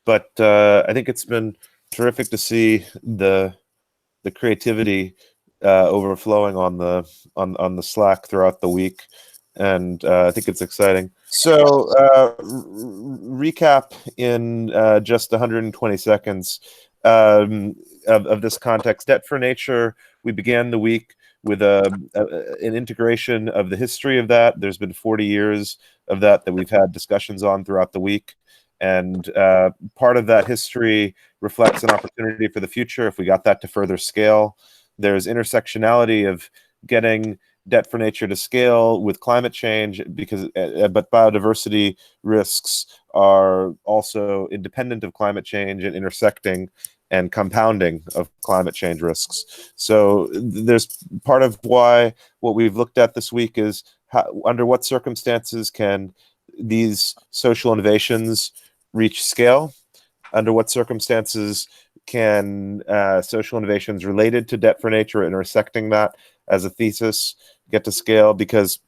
but I think it's been terrific to see the creativity overflowing on the Slack throughout the week, and I think it's exciting. So recap in just 120 seconds of this context. Debt for Nature, we began the week with an integration of the history of that. There's been 40 years of that we've had discussions on throughout the week. And part of that history reflects an opportunity for the future if we got that to further scale. There's intersectionality of getting Debt for Nature to scale with climate change, because but biodiversity risks are also independent of climate change and intersecting and compounding of climate change risks. So there's part of why what we've looked at this week is under what circumstances can these social innovations reach scale? Under what circumstances can social innovations related to Debt for Nature, intersecting that as a thesis, get to scale? Because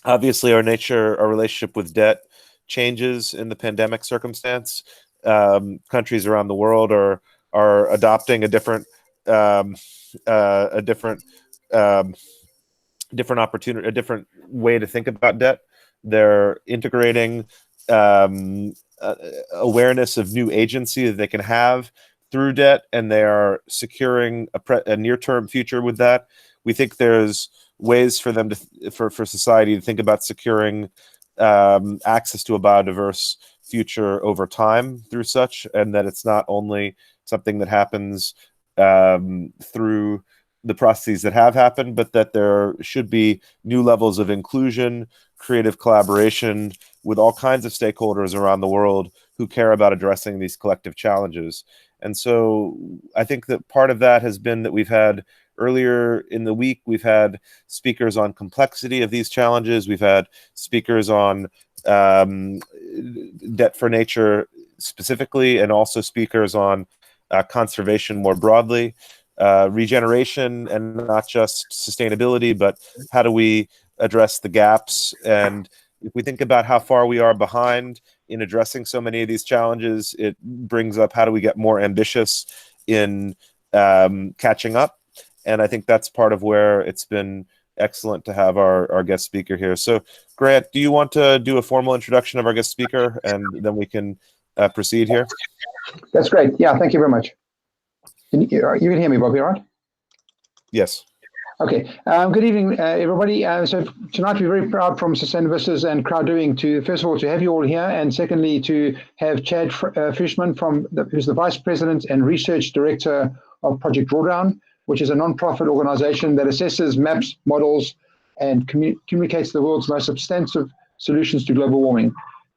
obviously our relationship with debt changes in the pandemic circumstance. Countries around the world are adopting a different opportunity, a different way to think about debt. They're integrating awareness of new agency that they can have through debt, and they are securing a near-term future with that. We think there's ways for them for society to think about securing access to a biodiverse future over time through such, and that it's not only something that happens through the processes that have happened, but that there should be new levels of inclusion, creative collaboration with all kinds of stakeholders around the world who care about addressing these collective challenges. And so I think that part of that has been that we've had earlier in the week, we've had speakers on complexity of these challenges. We've had speakers on Debt for Nature specifically, and also speakers on conservation more broadly, regeneration, and not just sustainability, but how do we address the gaps? And if we think about how far we are behind in addressing so many of these challenges, it brings up how do we get more ambitious in catching up. And I think that's part of where it's been excellent to have our guest speaker here. So Grant, do you want to do a formal introduction of our guest speaker, and then we can proceed here? That's great. Yeah, thank you very much. You can hear me, Bobby, right? Yes. Okay. Good evening, everybody. So tonight we're very proud from Sustainavistas and CrowdDoing to, first of all, to have you all here, and secondly, to have Chad Fishman, who's the Vice President and Research Director of Project Drawdown, which is a non-profit organization that assesses, maps, models, and communicates the world's most substantive solutions to global warming.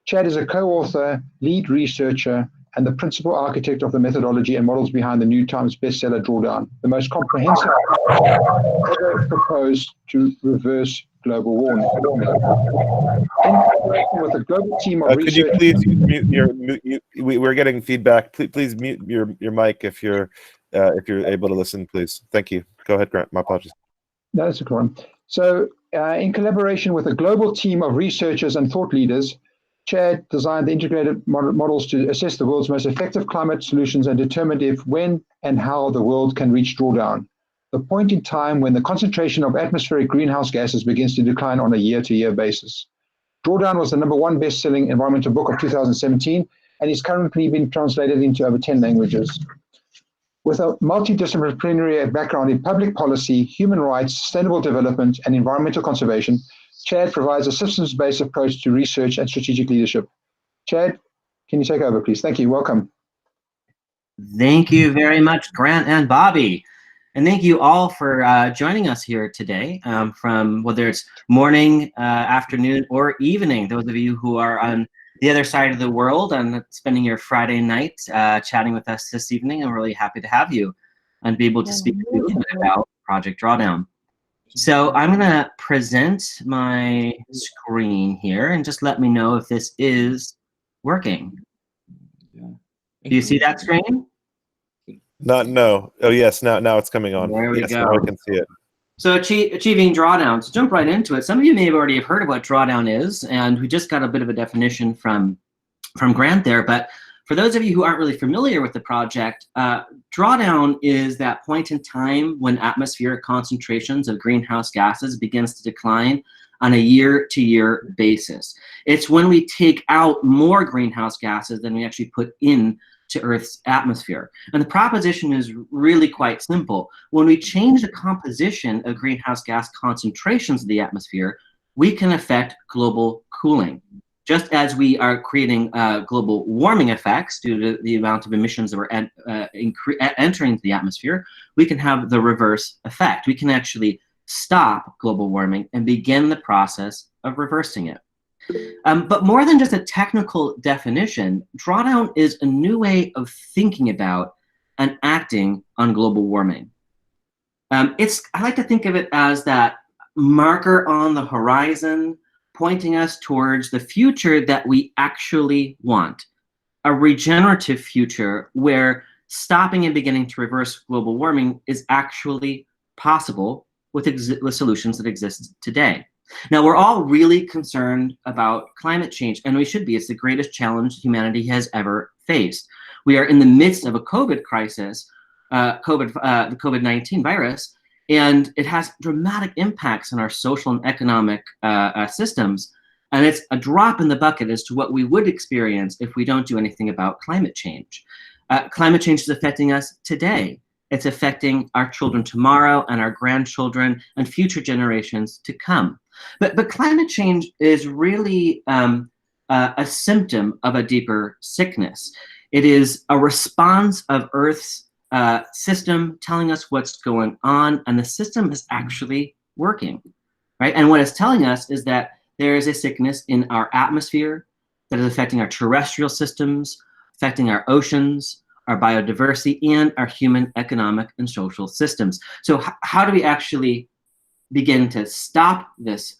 Chad is a co-author, lead researcher, and the principal architect of the methodology and models behind the New Times bestseller Drawdown, the most comprehensive ever proposed to reverse global warming. In collaboration with a global team of could you please mute we're getting feedback. Please mute your mic if you're able to listen, please. Thank you. Go ahead, Grant. My apologies. No, that's a problem. So in collaboration with a global team of researchers and thought leaders, Chad designed the integrated models to assess the world's most effective climate solutions and determined if, when, and how the world can reach drawdown, the point in time when the concentration of atmospheric greenhouse gases begins to decline on a year-to-year basis. Drawdown was the #1 best-selling environmental book of 2017, and is currently being translated into over 10 languages. With a multidisciplinary background in public policy, human rights, sustainable development, and environmental conservation, Chad provides a systems-based approach to research and strategic leadership. Chad, can you take over, please? Thank you. Welcome. Thank you very much, Grant and Bobby. And thank you all for joining us here today, from whether it's morning, afternoon, or evening. Those of you who are on the other side of the world and spending your Friday night chatting with us this evening, I'm really happy to have you and be able to speak a little bit about Project Drawdown. So I'm going to present my screen here, and just let me know if this is working. Do you see that screen? No. Oh, yes. Now it's coming on. There we go. go. Now I can see it. So achieving drawdown. So jump right into it. Some of you may have already heard of what drawdown is, and we just got a bit of a definition from Grant there. But For those of you who aren't really familiar with the project, drawdown is that point in time when atmospheric concentrations of greenhouse gases begins to decline on a year-to-year basis. It's when we take out more greenhouse gases than we actually put in to Earth's atmosphere. And the proposition is really quite simple. When we change the composition of greenhouse gas concentrations of the atmosphere, we can affect global cooling. Just as we are creating global warming effects due to the amount of emissions that are entering the atmosphere, we can have the reverse effect. We can actually stop global warming and begin the process of reversing it. But more than just a technical definition, drawdown is a new way of thinking about and acting on global warming. I like to think of it as that marker on the horizon pointing us towards the future that we actually want, a regenerative future where stopping and beginning to reverse global warming is actually possible with solutions that exist today. Now, we're all really concerned about climate change, and we should be. It's the greatest challenge humanity has ever faced. We are in the midst of a COVID crisis, the COVID-19 virus, and it has dramatic impacts on our social and economic systems. And it's a drop in the bucket as to what we would experience if we don't do anything about climate change. Climate change is affecting us today. It's affecting our children tomorrow and our grandchildren and future generations to come. But climate change is really a symptom of a deeper sickness. It is a response of Earth's system telling us what's going on, and the system is actually working, right? And what it's telling us is that there is a sickness in our atmosphere that is affecting our terrestrial systems, affecting our oceans, our biodiversity, and our human economic and social systems. So how do we actually begin to stop this,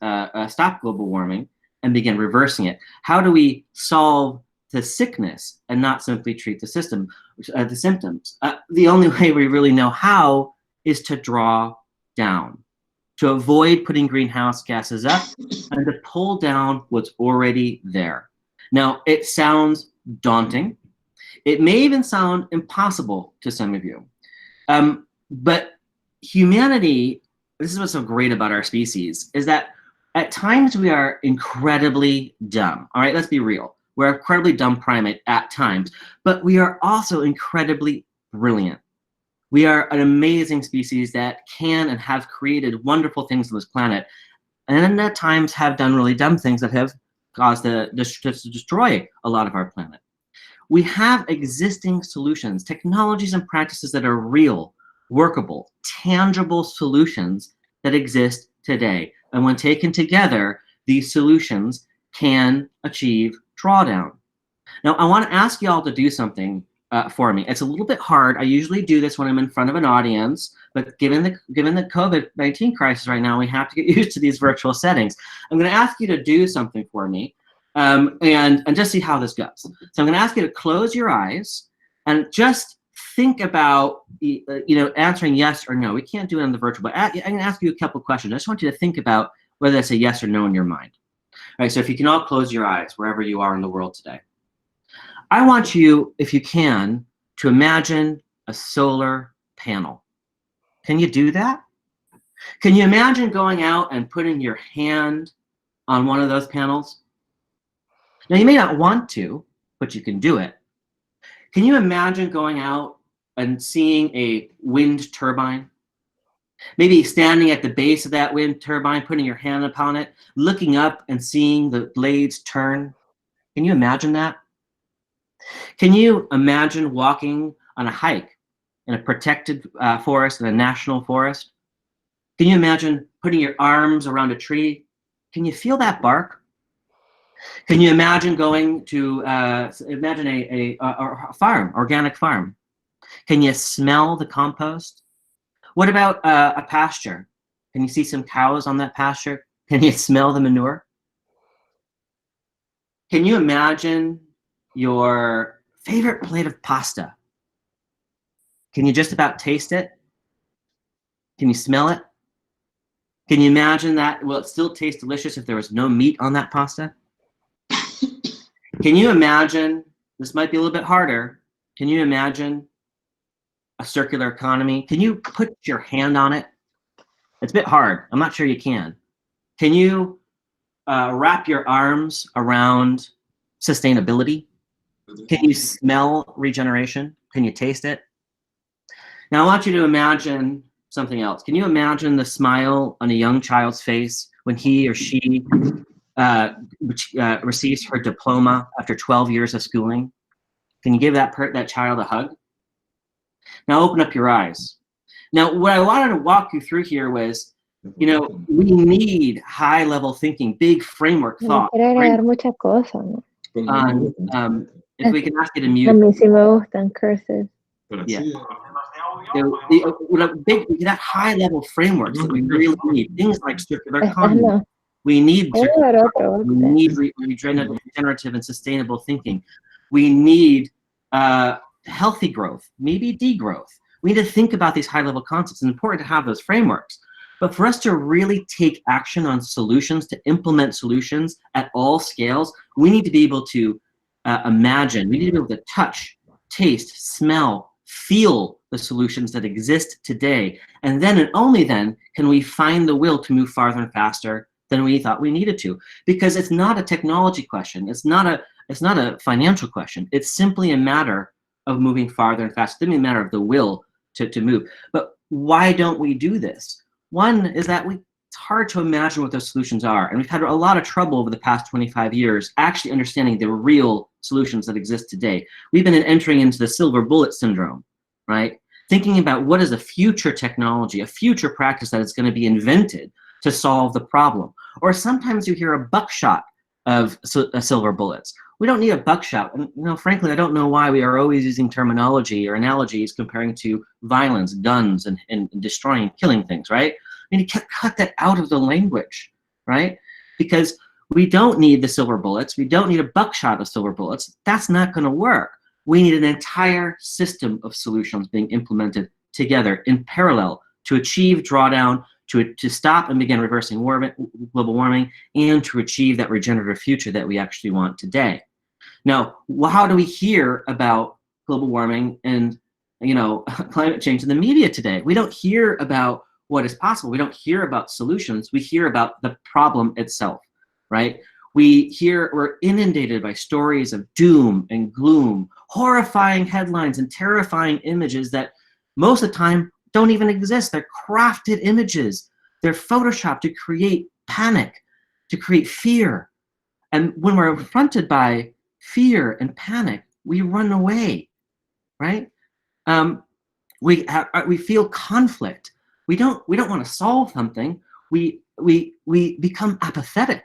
stop global warming and begin reversing it? How do we solve the sickness and not simply treat the system, the symptoms? The only way we really know how is to draw down, to avoid putting greenhouse gases up and to pull down what's already there. Now, it sounds daunting. It may even sound impossible to some of you. But humanity, this is what's so great about our species, is that at times we are incredibly dumb. All right, let's be real. We're an incredibly dumb primate at times, but we are also incredibly brilliant. We are an amazing species that can and have created wonderful things on this planet, and at times have done really dumb things that have caused to destroy a lot of our planet. We have existing solutions, technologies and practices that are real, workable, tangible solutions that exist today. And when taken together, these solutions can achieve drawdown. Now, I want to ask you all to do something for me. It's a little bit hard. I usually do this when I'm in front of an audience, but given the COVID-19 crisis right now, we have to get used to these virtual settings. I'm going to ask you to do something for me. And just see how this goes. So I'm going to ask you to close your eyes and just think about, answering yes or no. We can't do it on the virtual, but I'm going to ask you a couple questions. I just want you to think about whether that's a yes or no in your mind. All right, so if you can all close your eyes wherever you are in the world today. I want you, if you can, to imagine a solar panel. Can you do that? Can you imagine going out and putting your hand on one of those panels? Now, you may not want to, but you can do it. Can you imagine going out and seeing a wind turbine? Maybe standing at the base of that wind turbine, putting your hand upon it, looking up and seeing the blades turn. Can you imagine that? Can you imagine walking on a hike in a protected forest, in a national forest? Can you imagine putting your arms around a tree? Can you feel that bark? Can you imagine going to imagine a farm, organic farm? Can you smell the compost? What about a pasture? Can you see some cows on that pasture? Can you smell the manure? Can you imagine your favorite plate of pasta? Can you just about taste it? Can you smell it? Can you imagine that? Will it still taste delicious if there was no meat on that pasta? Can you imagine this might be a little bit harder. Can you imagine a circular economy? Can you put your hand on it? It's a bit hard. I'm not sure you can. Can you wrap your arms around sustainability? Can you smell regeneration? Can you taste it? Now I want you to imagine something else. Can you imagine the smile on a young child's face when he or she receives her diploma after 12 years of schooling? Can you give that child a hug? Now open up your eyes. Now what I wanted to walk you through here was, you know, we need high-level thinking, big framework thought. Quiero agregar muchas cosas, ¿no? If we can ask you to mute. A mí sí me gustan curses. Yeah. We have high-level frameworks that we really need. Things like circular economy. No. We need Otro. we need regenerative and sustainable thinking. We need healthy growth, maybe degrowth. We need to think about these high-level concepts. It's important to have those frameworks. But for us to really take action on solutions, to implement solutions at all scales, we need to be able to imagine. We need to be able to touch, taste, smell, feel the solutions that exist today. And then and only then can we find the will to move farther and faster than we thought we needed to. Because it's not a technology question. It's not a financial question. It's simply a matter of moving farther and faster. It's simply a matter of the will to move. But why don't we do this? One is that it's hard to imagine what those solutions are. And we've had a lot of trouble over the past 25 years actually understanding the real solutions that exist today. We've been entering into the silver bullet syndrome, right? Thinking about what is a future technology, a future practice that is going to be invented to solve the problem. Or sometimes you hear a buckshot of silver bullets. We don't need a buckshot. And, you know, frankly, I don't know why we are always using terminology or analogies comparing to violence, guns, and destroying, killing things, right? I mean, you cut that out of the language, right? Because we don't need the silver bullets. We don't need a buckshot of silver bullets. That's not going to work. We need an entire system of solutions being implemented together in parallel to achieve drawdown, to stop and begin reversing global warming, and to achieve that regenerative future that we actually want today. Now, how do we hear about global warming and, you know, climate change in the media today? We don't hear about what is possible. We don't hear about solutions. We hear about the problem itself, right? We're inundated by stories of doom and gloom, horrifying headlines and terrifying images that most of the time don't even exist. They're crafted images. They're photoshopped to create panic, to create fear. And when we're confronted by fear and panic, we run away, right? We feel conflict. We don't want to solve something. We become apathetic.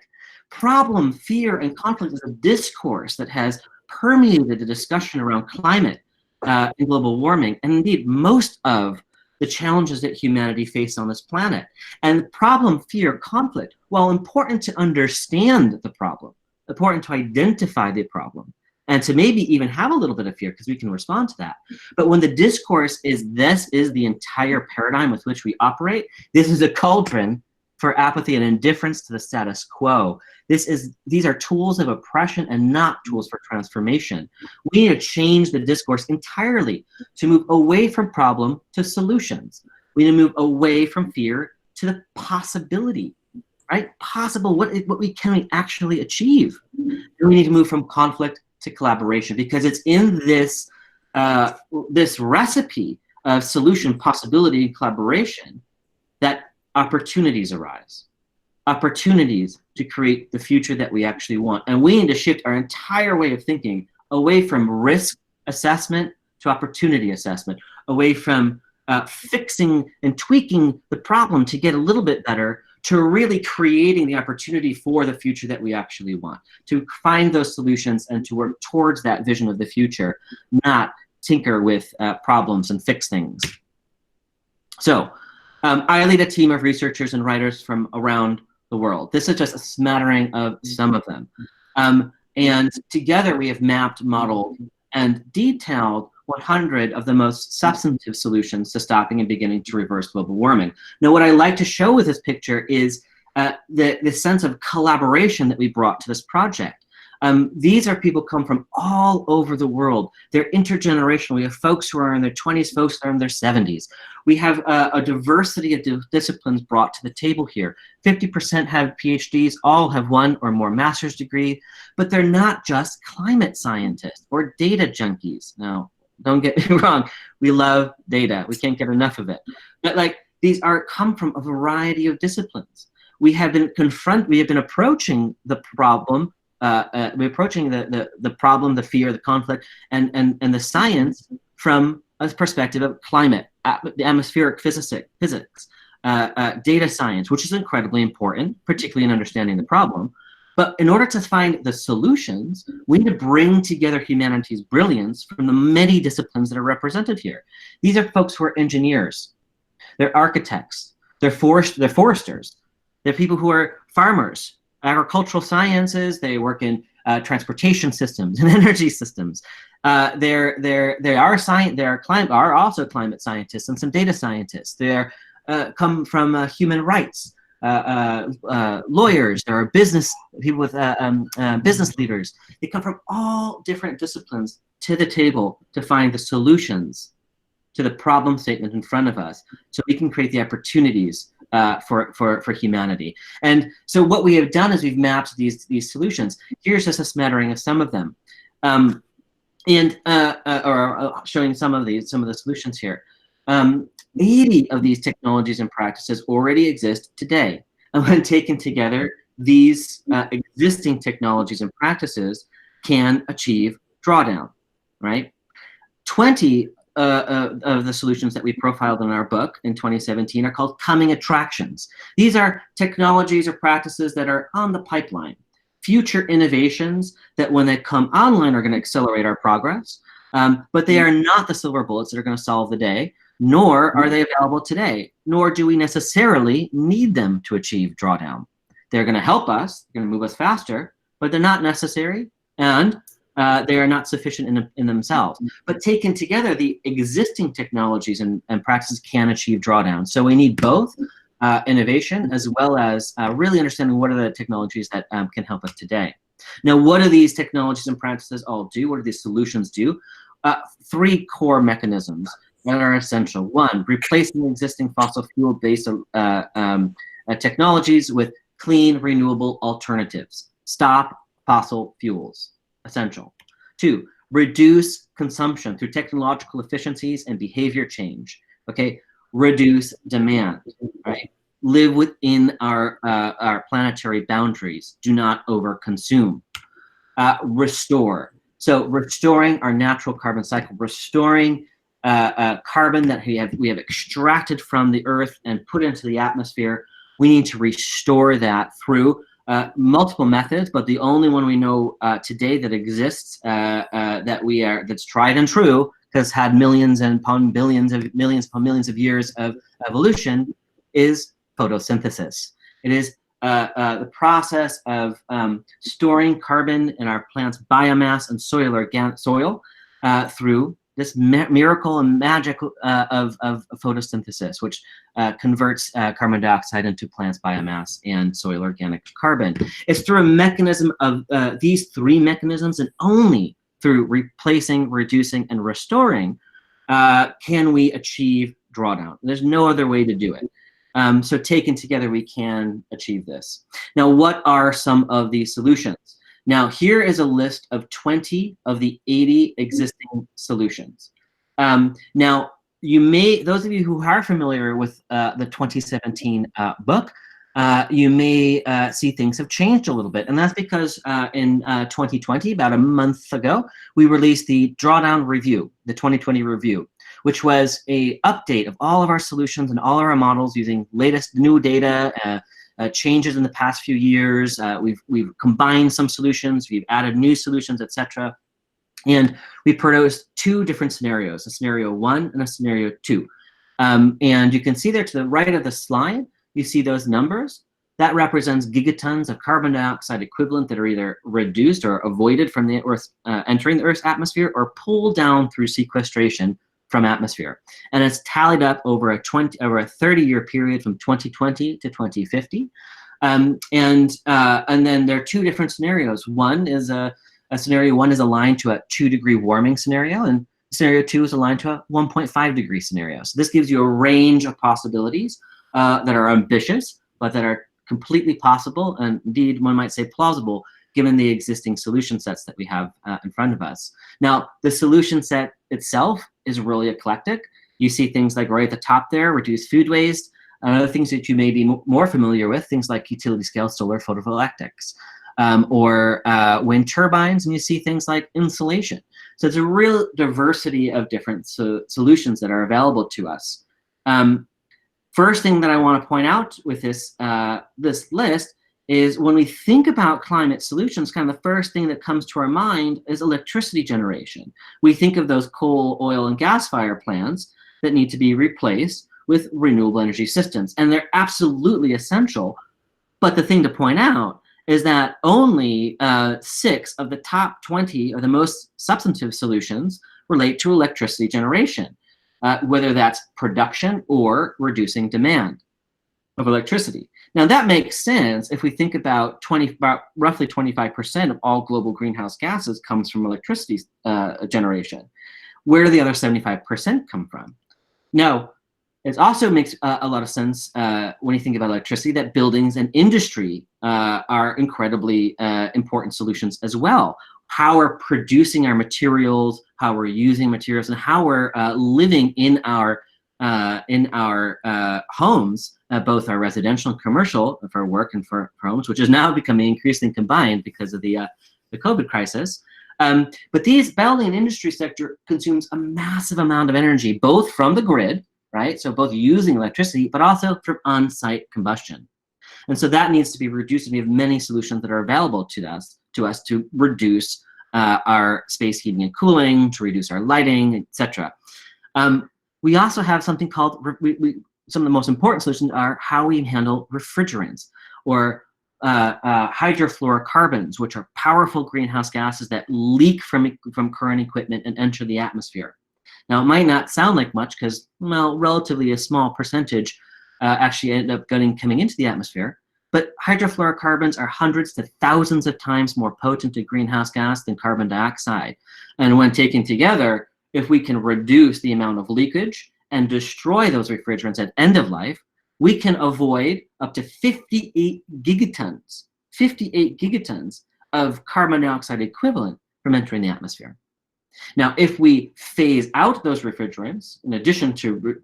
Problem, fear, and conflict is a discourse that has permeated the discussion around climate and global warming, and indeed most of the challenges that humanity faces on this planet. And problem, fear, conflict, while important to understand the problem, important to identify the problem, and to maybe even have a little bit of fear because we can respond to that. But when the discourse is this is the entire paradigm with which we operate, this is a cauldron for apathy and indifference to the status quo. These are tools of oppression and not tools for transformation. We need to change the discourse entirely to move away from problem to solutions. We need to move away from fear to the possibility, right? Possible, what can we actually achieve? And we need to move from conflict to collaboration, because it's in this this recipe of solution, possibility, and collaboration that opportunities arise. Opportunities to create the future that we actually want. And we need to shift our entire way of thinking away from risk assessment to opportunity assessment, away from fixing and tweaking the problem to get a little bit better, to really creating the opportunity for the future that we actually want, to find those solutions and to work towards that vision of the future, not tinker with problems and fix things. So I lead a team of researchers and writers from around the world. This is just a smattering of some of them. And together we have mapped, modeled, and detailed 100 of the most substantive solutions to stopping and beginning to reverse global warming. Now, what I like to show with this picture is the sense of collaboration that we brought to this project. These are people come from all over the world. They're intergenerational. We have folks who are in their 20s, folks who are in their 70s. We have a diversity of disciplines brought to the table here. 50% have PhDs, all have one or more master's degree, but they're not just climate scientists or data junkies. Now, don't get me wrong, we love data. We can't get enough of it. But like, these come from a variety of disciplines. We have been approaching the problem, we're approaching the problem, the fear, the conflict, and the science from a perspective of climate, the atmospheric physics, data science, which is incredibly important, particularly in understanding the problem. But in order to find the solutions, we need to bring together humanity's brilliance from the many disciplines that are represented here. These are folks who are engineers, they're architects, they're foresters, they're people who are farmers, agricultural sciences, they work in transportation systems and energy systems. They are also climate scientists and some data scientists. They come from human rights, lawyers, there are people with business leaders. They come from all different disciplines to the table to find the solutions to the problem statement in front of us, so we can create the opportunities for humanity. And so what we have done is we've mapped these solutions. Here's just a smattering of some of them, or showing some of the solutions here. 80 of these technologies and practices already exist today. And when taken together, these existing technologies and practices can achieve drawdown, right? 20 of the solutions that we profiled in our book in 2017 are called coming attractions. These are technologies or practices that are on the pipeline, future innovations that when they come online are going to accelerate our progress, but they are not the silver bullets that are going to solve the day, nor are they available today, nor do we necessarily need them to achieve drawdown. They're going to help us, they're going to move us faster, but they're not necessary, and they are not sufficient in themselves. But taken together, the existing technologies and practices can achieve drawdown. So we need both innovation as well as really understanding what are the technologies that can help us today. Now, what do these technologies and practices all do? What do these solutions do? 3 core mechanisms that are essential. 1, replacing existing fossil fuel-based technologies with clean, renewable alternatives. Stop fossil fuels. Essential. 2, reduce consumption through technological efficiencies and behavior change. Okay, reduce demand. Right, live within our planetary boundaries. Do not overconsume. Restore. So restoring our natural carbon cycle, restoring carbon that we have extracted from the earth and put into the atmosphere. We need to restore that through multiple methods, but the only one we know today that exists that's tried and true, because had millions upon millions of years of evolution, is photosynthesis. It is the process of storing carbon in our plant's biomass and soil through this miracle and magic of photosynthesis, which converts carbon dioxide into plants' biomass and soil organic carbon. It's through a mechanism of these 3 mechanisms, and only through replacing, reducing, and restoring can we achieve drawdown. There's no other way to do it. So taken together, we can achieve this. Now, what are some of these solutions? Now, here is a list of 20 of the 80 existing solutions. Now, those of you who are familiar with the 2017 book, you may see things have changed a little bit. And that's because in 2020, about a month ago, we released the Drawdown Review, the 2020 review, which was an update of all of our solutions and all of our models using latest new data, changes in the past few years. We've combined some solutions, we've added new solutions, etc. And we produced 2 different scenarios, a scenario 1 and a scenario 2. And you can see there to the right of the slide, you see those numbers. That represents gigatons of carbon dioxide equivalent that are either reduced or avoided from the Earth, entering the Earth's atmosphere, or pulled down through sequestration from atmosphere. And it's tallied up over a 30-year period from 2020 to 2050. And then there are two different scenarios. One is scenario one is aligned to a 2-degree warming scenario, and scenario 2 is aligned to a 1.5-degree scenario. So this gives you a range of possibilities that are ambitious, but that are completely possible, and indeed, one might say plausible, given the existing solution sets that we have in front of us. Now, the solution set itself is really eclectic. You see things like right at the top there, reduce food waste, other things that you may be more familiar with, things like utility-scale solar photovoltaics, or wind turbines, and you see things like insulation. So it's a real diversity of different solutions that are available to us. First thing that I want to point out with this, this list is when we think about climate solutions, kind of the first thing that comes to our mind is electricity generation. We think of those coal, oil, and gas-fired plants that need to be replaced with renewable energy systems, and they're absolutely essential. But the thing to point out is that only 6 of the top 20 or the most substantive solutions relate to electricity generation, whether that's production or reducing demand of electricity. Now that makes sense if we think about roughly 25% of all global greenhouse gases comes from electricity generation. Where do the other 75% come from? Now, it also makes a lot of sense when you think about electricity that buildings and industry are incredibly important solutions as well. How we're producing our materials, how we're using materials, and how we're living in our homes, both our residential and commercial, for work and for homes, which is now becoming increasingly combined because of the COVID crisis. But these building and industry sector consumes a massive amount of energy, both from the grid, right? So both using electricity, but also from on-site combustion. And so that needs to be reduced, and we have many solutions that are available to us to reduce our space heating and cooling, to reduce our lighting, etc. We also have something called, some of the most important solutions are how we handle refrigerants, or hydrofluorocarbons, which are powerful greenhouse gases that leak from current equipment and enter the atmosphere. Now, it might not sound like much because, well, relatively a small percentage actually end up coming into the atmosphere, but hydrofluorocarbons are hundreds to thousands of times more potent a greenhouse gas than carbon dioxide. And when taken together, if we can reduce the amount of leakage and destroy those refrigerants at end of life, we can avoid up to 58 gigatons of carbon dioxide equivalent from entering the atmosphere. Now, if we phase out those refrigerants, in addition to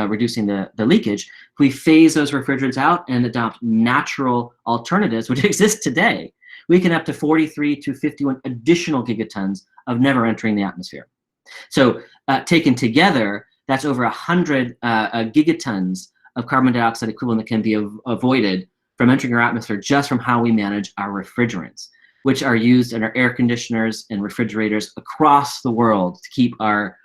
reducing the leakage, if we phase those refrigerants out and adopt natural alternatives, which exist today, we can up to 43 to 51 additional gigatons of never entering the atmosphere. So taken together, that's over 100 gigatons of carbon dioxide equivalent that can be avoided from entering our atmosphere just from how we manage our refrigerants, which are used in our air conditioners and refrigerators across the world to keep our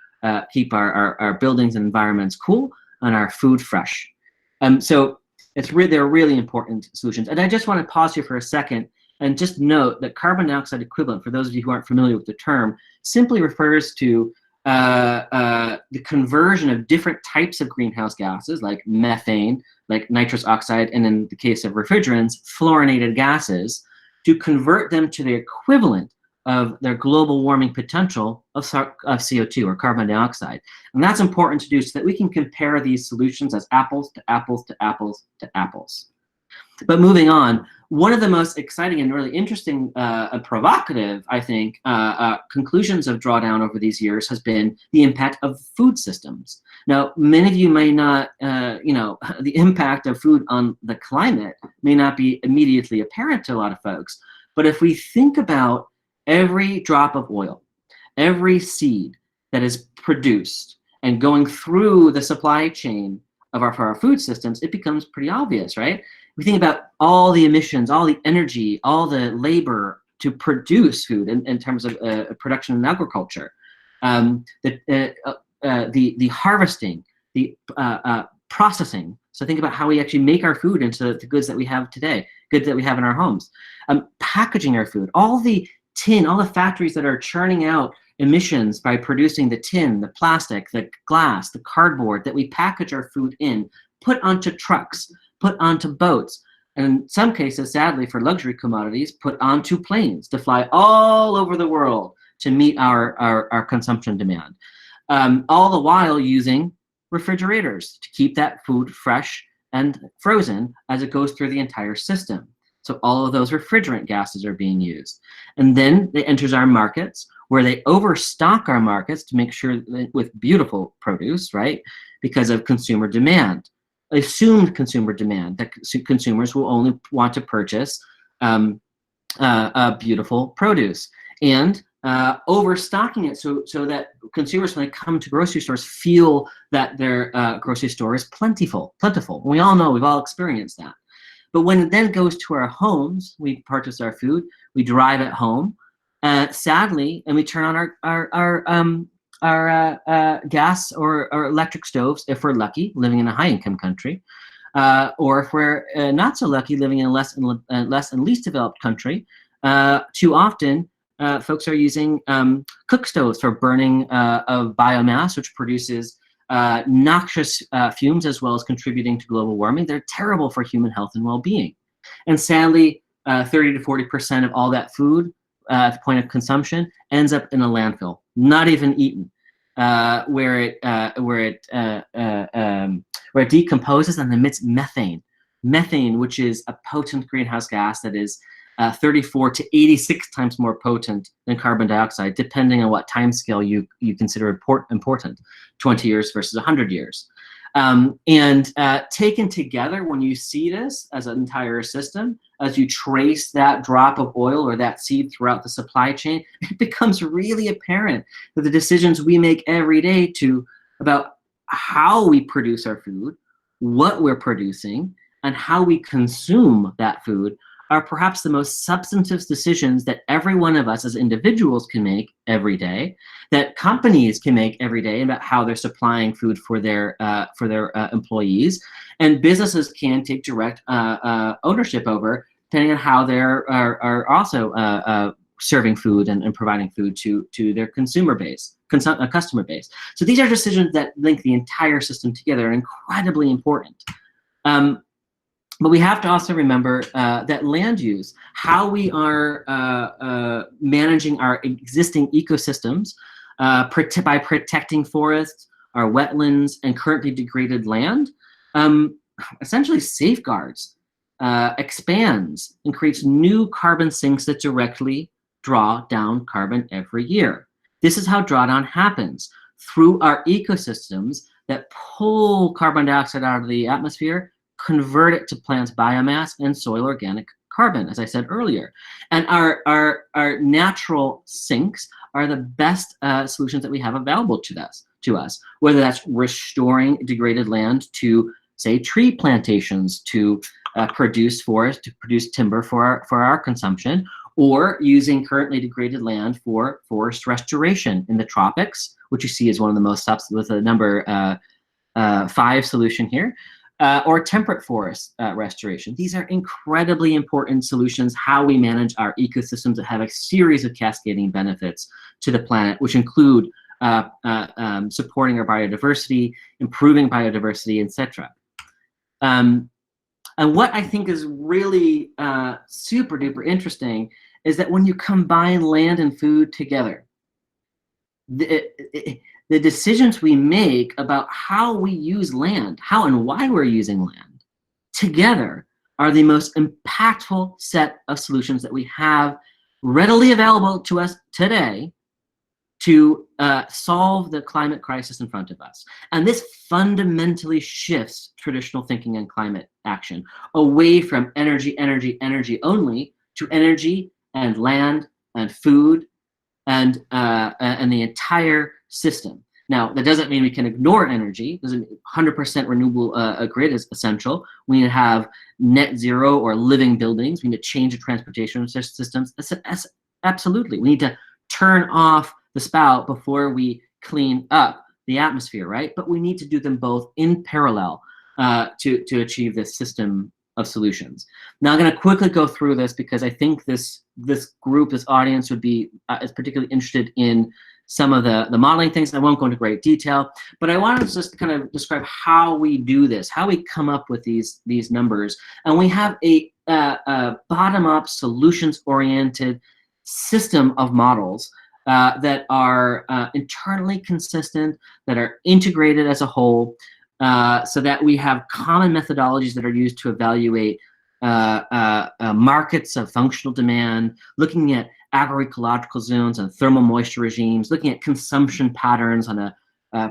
buildings and environments cool and our food fresh. So they're really important solutions. And I just want to pause here for a second and just note that carbon dioxide equivalent, for those of you who aren't familiar with the term, simply refers to the conversion of different types of greenhouse gases, like methane, like nitrous oxide, and in the case of refrigerants, fluorinated gases, to convert them to the equivalent of their global warming potential of CO2, or carbon dioxide. And that's important to do so that we can compare these solutions as apples to apples to apples to apples. But moving on, one of the most exciting and really interesting and provocative, I think, conclusions of drawdown over these years has been the impact of food systems. Now, many of you may not, the impact of food on the climate may not be immediately apparent to a lot of folks. But if we think about every drop of oil, every seed that is produced and going through the supply chain of our food systems, it becomes pretty obvious, right? We think about all the emissions, all the energy, all the labor to produce food in terms of production and agriculture, the harvesting, the processing. So think about how we actually make our food into the goods that we have today, goods that we have in our homes, packaging our food, all the tin, all the factories that are churning out emissions by producing the tin, the plastic, the glass, the cardboard that we package our food in, put onto trucks, put onto boats, and in some cases, sadly, for luxury commodities, put onto planes to fly all over the world to meet our consumption demand. All the while using refrigerators to keep that food fresh and frozen as it goes through the entire system. So all of those refrigerant gases are being used. And then it enters our markets, where they overstock our markets to make sure that with beautiful produce, right? Because of consumer demand, assumed consumer demand, that consumers will only want to purchase beautiful produce. And overstocking it so that consumers, when they come to grocery stores, feel that their grocery store is plentiful. We all know, we've all experienced that. But when it then goes to our homes, we purchase our food, we drive it home, sadly, and we turn on our gas or electric stoves, if we're lucky, living in a high-income country, or if we're not so lucky, living in a less and least developed country. Too often, folks are using cook stoves for burning of biomass, which produces noxious fumes, as well as contributing to global warming. They're terrible for human health and well-being. And sadly, 30 to 40% of all that food at the point of consumption ends up in a landfill, not even eaten, where it decomposes and emits methane. Methane, which is a potent greenhouse gas that is 34 to 86 times more potent than carbon dioxide, depending on what time scale you consider important, 20 years versus 100 years. And taken together, when you see this as an entire system, as you trace that drop of oil or that seed throughout the supply chain, it becomes really apparent that the decisions we make every day about how we produce our food, what we're producing, and how we consume that food are perhaps the most substantive decisions that every one of us as individuals can make every day, that companies can make every day about how they're supplying food for their employees, and businesses can take direct ownership over, depending on how they're are also serving food and providing food to their customer base. So these are decisions that link the entire system together, and incredibly important. But we have to also remember that land use, how we are managing our existing ecosystems by protecting forests, our wetlands, and currently degraded land, essentially safeguards, expands, and creates new carbon sinks that directly draw down carbon every year. This is how drawdown happens, through our ecosystems that pull carbon dioxide out of the atmosphere, convert it to plants' biomass and soil organic carbon, as I said earlier. And our natural sinks are the best solutions that we have available to us, whether that's restoring degraded land to, say, tree plantations to produce forest, to produce timber for our consumption, or using currently degraded land for forest restoration in the tropics, which you see is one of the most with a number 5 solution here. Or temperate forest restoration. These are incredibly important solutions, how we manage our ecosystems that have a series of cascading benefits to the planet, which include supporting our biodiversity, improving biodiversity, etc. And what I think is really super duper interesting is that when you combine land and food together, the decisions we make about how we use land, how and why we're using land, together are the most impactful set of solutions that we have readily available to us today to solve the climate crisis in front of us. And this fundamentally shifts traditional thinking and climate action away from energy only to energy and land and food and the entire system. Now, that doesn't mean we can ignore energy. 100% renewable grid is essential. We need to have net zero or living buildings. We need to change the transportation systems. Absolutely. We need to turn off the spout before we clean up the atmosphere, right? But we need to do them both in parallel to achieve this system of solutions. Now, I'm going to quickly go through this because I think this group, this audience would be is particularly interested in some of the modeling things. I won't go into great detail, but I wanted to just kind of describe how we do this, how we come up with these numbers. And we have a bottom-up, solutions-oriented system of models that are internally consistent, that are integrated as a whole, so that we have common methodologies that are used to evaluate markets of functional demand, looking at agroecological zones and thermal moisture regimes, looking at consumption patterns on a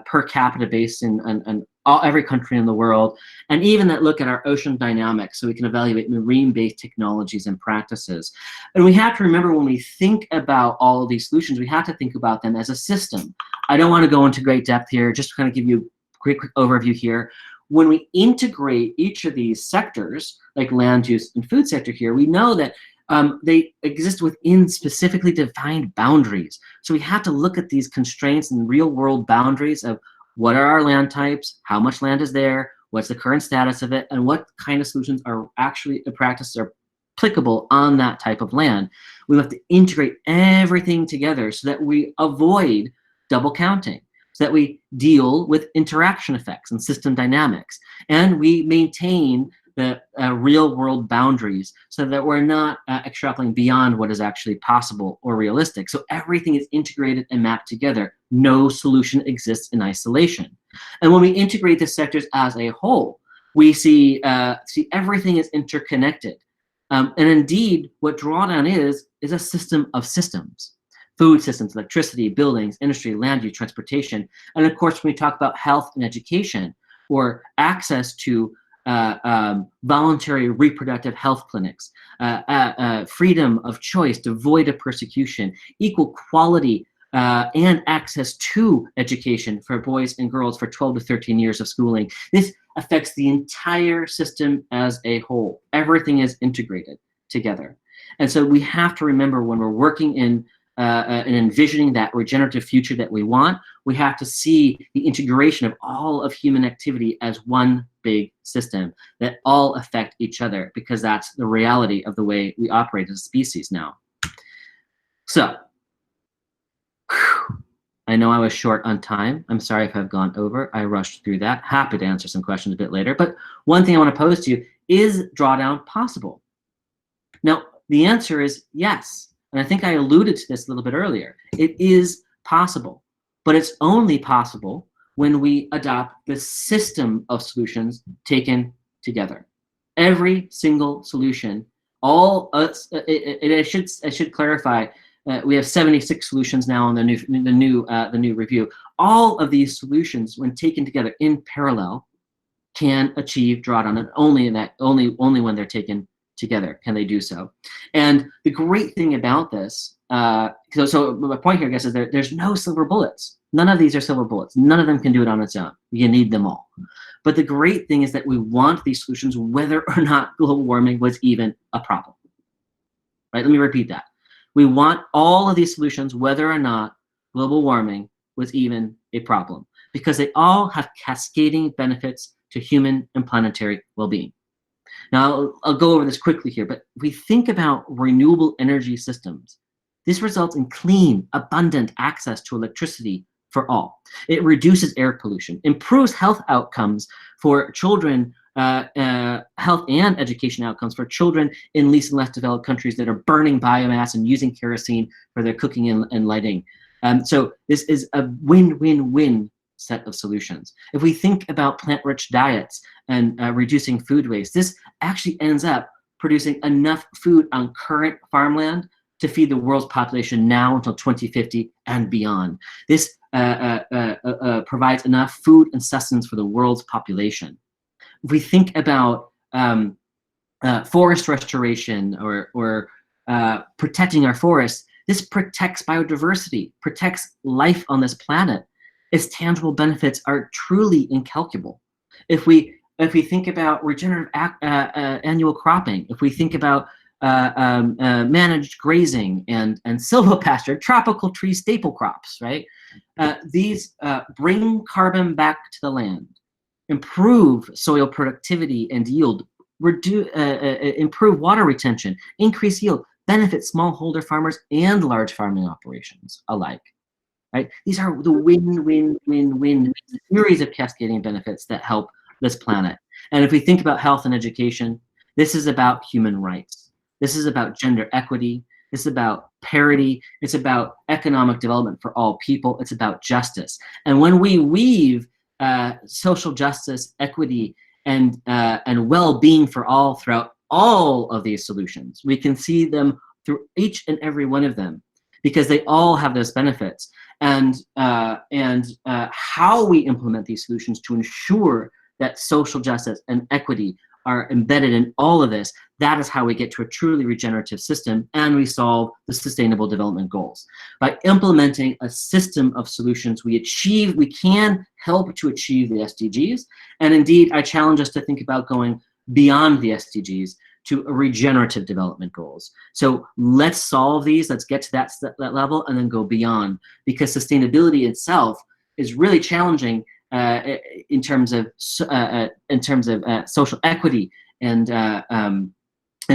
per capita basis in every country in the world, and even that look at our ocean dynamics so we can evaluate marine-based technologies and practices. And we have to remember, when we think about all of these solutions, we have to think about them as a system. I don't want to go into great depth here, just to kind of give you a quick overview here. When we integrate each of these sectors, like land use and food sector here, we know that they exist within specifically defined boundaries. So we have to look at these constraints and real world boundaries of what are our land types, how much land is there, what's the current status of it, and what kind of solutions are actually in practice are applicable on that type of land. We have to integrate everything together so that we avoid double counting, so that we deal with interaction effects and system dynamics, and we maintain the real world boundaries so that we're not extrapolating beyond what is actually possible or realistic. So everything is integrated and mapped together. No solution exists in isolation. And when we integrate the sectors as a whole, we see everything is interconnected. And indeed, what drawdown is a system of systems. Food systems, electricity, buildings, industry, land use, transportation. And of course, when we talk about health and education, or access to voluntary reproductive health clinics, freedom of choice, devoid of persecution, equal quality and access to education for boys and girls for 12 to 13 years of schooling. This affects the entire system as a whole. Everything is integrated together. And so we have to remember, when we're working in and envisioning that regenerative future that we want, we have to see the integration of all of human activity as one big system that all affect each other, because that's the reality of the way we operate as a species now. So, I know I was short on time. I'm sorry if I've gone over. I rushed through that. Happy to answer some questions a bit later. But one thing I want to pose to you, is drawdown possible? Now, the answer is yes. And I think I alluded to this a little bit earlier. It is possible, but it's only possible when we adopt the system of solutions taken together. Every single solution, I should clarify, we have 76 solutions now in the new review. All of these solutions, when taken together in parallel, can achieve drawdown, and only when they're taken together can they do so. And the great thing about this, so my point here, I guess, is there's no silver bullets. None of these are silver bullets. None of them can do it on its own. You need them all. But the great thing is that we want these solutions whether or not global warming was even a problem. Right? Let me repeat that. We want all of these solutions whether or not global warming was even a problem, because they all have cascading benefits to human and planetary well-being. Now, I'll go over this quickly here, but if we think about renewable energy systems, this results in clean, abundant access to electricity for all. It reduces air pollution, improves health outcomes for children, health and education outcomes for children in least and less developed countries that are burning biomass and using kerosene for their cooking and lighting. So this is a win-win-win set of solutions. If we think about plant-rich diets and reducing food waste, this actually ends up producing enough food on current farmland to feed the world's population now until 2050 and beyond. This provides enough food and sustenance for the world's population. If we think about forest restoration or protecting our forests, this protects biodiversity, protects life on this planet. Its tangible benefits are truly incalculable. If we think about regenerative annual cropping, if we think about managed grazing and silvopasture, tropical tree staple crops, right? These bring carbon back to the land, improve soil productivity and yield, improve water retention, increase yield, benefit smallholder farmers and large farming operations alike. right? These are the win-win-win-win series of cascading benefits that help this planet. And if we think about health and education, this is about human rights. This is about gender equity. This is about parity. It's about economic development for all people. It's about justice. And when we weave social justice, equity, and well-being for all throughout all of these solutions, we can see them through each and every one of them, because they all have those benefits. And how we implement these solutions to ensure that social justice and equity are embedded in all of this, that is how we get to a truly regenerative system, and we solve the Sustainable Development Goals. By implementing a system of solutions, we can help to achieve the SDGs. And indeed, I challenge us to think about going beyond the SDGs to regenerative development goals. So let's solve these, let's get to that level, and then go beyond, because sustainability itself is really challenging in terms of social equity and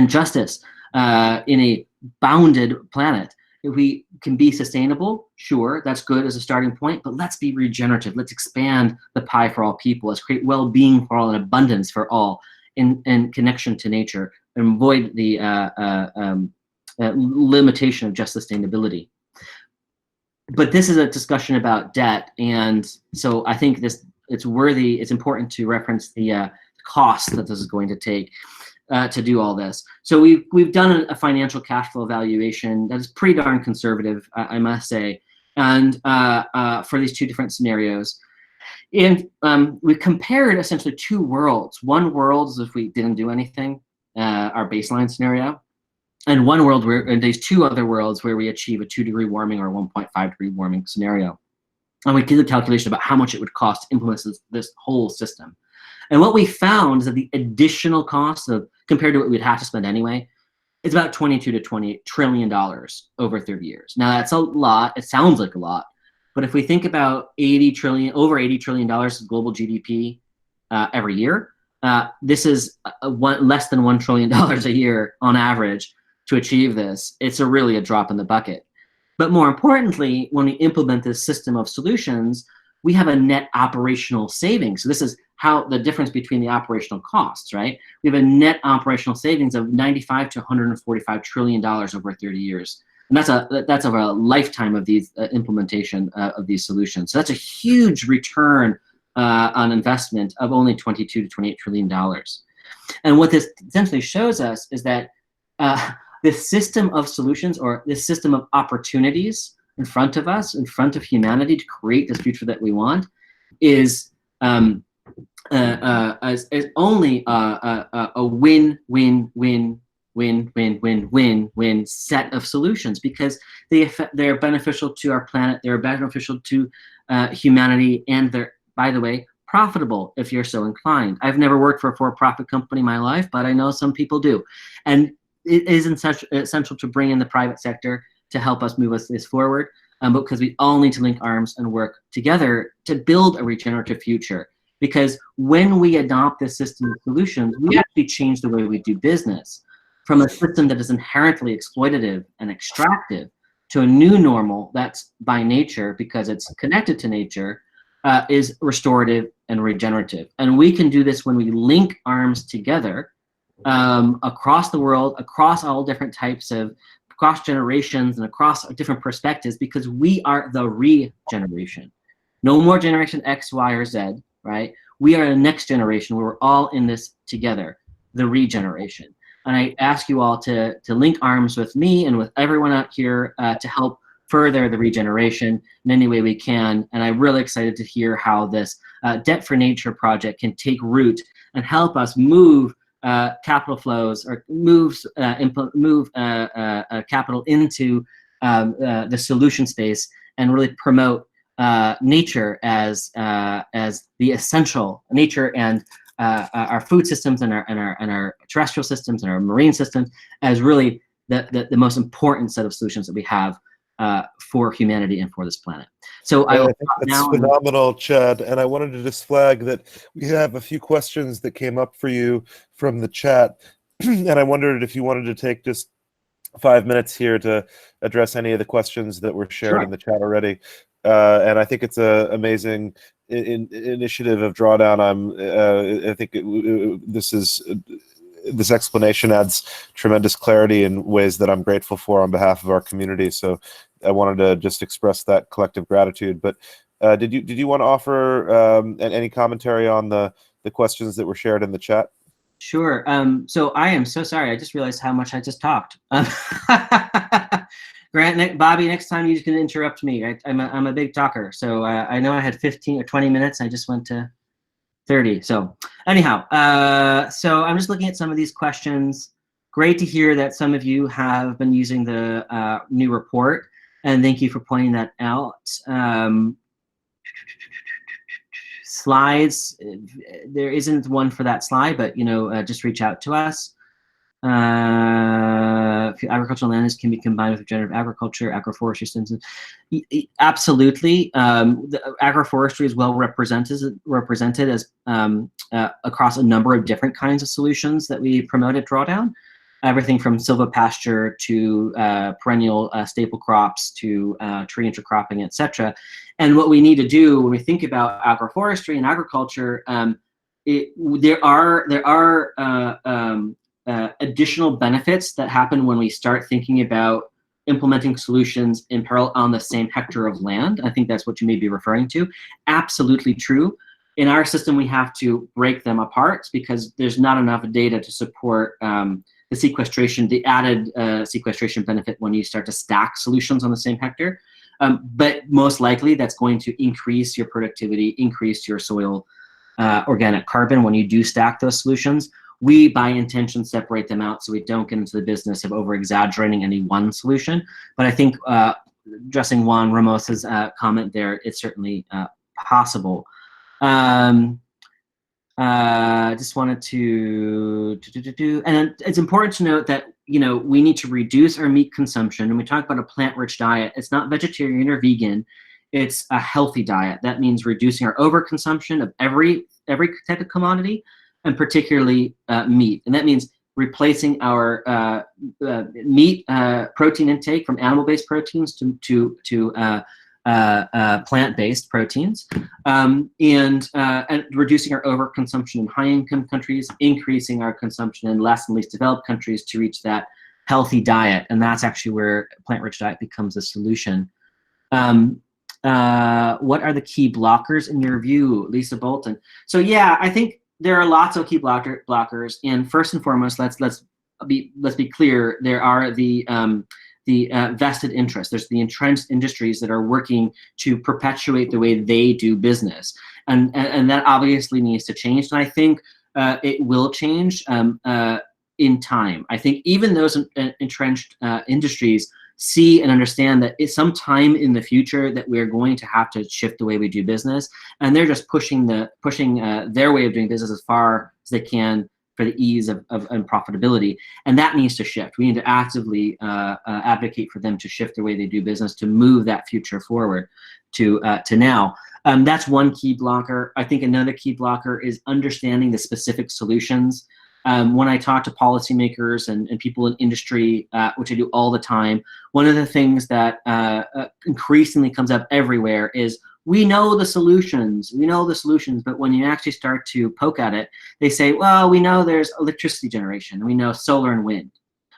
justice in a bounded planet. If we can be sustainable, sure, that's good as a starting point, but let's be regenerative. Let's expand the pie for all people. Let's create well-being for all and abundance for all in connection to nature, and avoid the limitation of just sustainability. But this is a discussion about debt, and so I think it's important to reference the cost that this is going to take to do all this. So we've done a financial cash flow evaluation that is pretty darn conservative, I must say, and for these two different scenarios. And we compared essentially two worlds. One world is if we didn't do anything, our baseline scenario, and one world and these two other worlds where we achieve a 2-degree warming or 1.5-degree warming scenario. And we did the calculation about how much it would cost to implement this whole system. And what we found is that the additional cost compared to what we'd have to spend anyway, is about $22 to $28 trillion over 30 years. Now that's a lot. It sounds like a lot. But if we think about over $80 trillion of global GDP every year, this is less than $1 trillion a year on average to achieve this. It's really a drop in the bucket. But more importantly, when we implement this system of solutions, we have a net operational savings. So this is how the difference between the operational costs, right? We have a net operational savings of $95 to $145 trillion over 30 years. And that's over a lifetime of these implementation of these solutions. So that's a huge return on investment of only $22 to $28 trillion. And what this essentially shows us is that this system of solutions, or this system of opportunities in front of us, in front of humanity to create this future that we want, is only a win-win-win-win-win-win-win set of solutions, because they're beneficial to our planet, they're beneficial to humanity, and they're, by the way, profitable if you're so inclined. I've never worked for a for-profit company in my life, but I know some people do. And it is essential to bring in the private sector to help us move this forward, because we all need to link arms and work together to build a regenerative future. Because when we adopt this system of solutions, we actually change the way we do business from a system that is inherently exploitative and extractive to a new normal that's by nature, because it's connected to nature, is restorative and regenerative. And we can do this when we link arms together across the world, across all different types of, across generations and across different perspectives, because we are the regeneration. No more generation X, Y, or Z, right? We are the next generation where we're all in this together, the regeneration. And I ask you all to link arms with me and with everyone out here to help further the regeneration in any way we can. And I'm really excited to hear how this Debt for Nature project can take root and help us move capital flows, or move capital into the solution space, and really promote nature as the essential, nature and our food systems and our terrestrial systems and our marine systems as really the most important set of solutions that we have for humanity and for this planet. So I think that's phenomenal, Chad. And I wanted to just flag that we have a few questions that came up for you from the chat. And I wondered if you wanted to take just 5 minutes here to address any of the questions that were shared in the chat already. and I think it's a amazing initiative of Drawdown. I think this explanation adds tremendous clarity in ways that I'm grateful for on behalf of our community. So I wanted to just express that collective gratitude. But did you want to offer any commentary on the questions that were shared in the chat? Sure. So I am so sorry. I just realized how much I just talked. Grant, Bobby, next time you can interrupt me. I'm a big talker. So I know I had 15 or 20 minutes. I just went to 30. So anyhow, so I'm just looking at some of these questions. Great to hear that some of you have been using the new report, and thank you for pointing that out. Slides, there isn't one for that slide, but just reach out to us. Agricultural lands can be combined with regenerative agriculture, agroforestry systems. Absolutely, the agroforestry is well represented as across a number of different kinds of solutions that we promote at Drawdown. Everything from silvopasture to perennial staple crops to tree intercropping, etc. And what we need to do when we think about agroforestry and agriculture, there are additional benefits that happen when we start thinking about implementing solutions in parallel on the same hectare of land. I think that's what you may be referring to. Absolutely true. In our system, we have to break them apart because there's not enough data to support the sequestration, the added sequestration benefit when you start to stack solutions on the same hectare. But most likely, that's going to increase your productivity, increase your soil organic carbon when you do stack those solutions. We, by intention, separate them out so we don't get into the business of over-exaggerating any one solution. But I think addressing Juan Ramos's comment there, it's certainly possible. Just wanted to and it's important to note that we need to reduce our meat consumption. And we talk about a plant-rich diet. It's not vegetarian or vegan. It's a healthy diet. That means reducing our overconsumption of every type of commodity, and particularly meat. And that means replacing our meat protein intake from animal-based proteins to plant-based proteins, and reducing our overconsumption in high-income countries, increasing our consumption in less and least developed countries to reach that healthy diet. And that's actually where plant-rich diet becomes a solution. What are the key blockers in your view, Lisa Bolton? So yeah, I think there are lots of key blockers, and first and foremost, let's be clear. There are the vested interests. There's the entrenched industries that are working to perpetuate the way they do business, and that obviously needs to change. And I think it will change in time. I think even those entrenched industries see and understand that it's sometime in the future that we're going to have to shift the way we do business, and they're just pushing their way of doing business as far as they can for the ease of and profitability, and that needs to shift. We need to actively advocate for them to shift the way they do business to move that future forward to now. That's one key blocker. I think another key blocker is understanding the specific solutions. When I talk to policymakers and people in industry, which I do all the time, one of the things that increasingly comes up everywhere is we know the solutions, but when you actually start to poke at it, they say, well, we know there's electricity generation, we know solar and wind.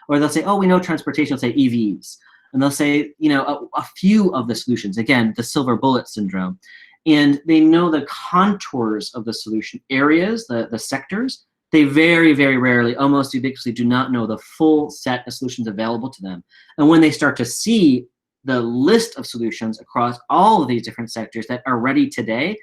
Or they'll say, oh, we know transportation, they'll say EVs. And they'll say, a few of the solutions, again, the silver bullet syndrome. And they know the contours of the solution areas, the sectors. They very, very rarely, almost ubiquitously, do not know the full set of solutions available to them. And when they start to see the list of solutions across all of these different sectors that are ready today,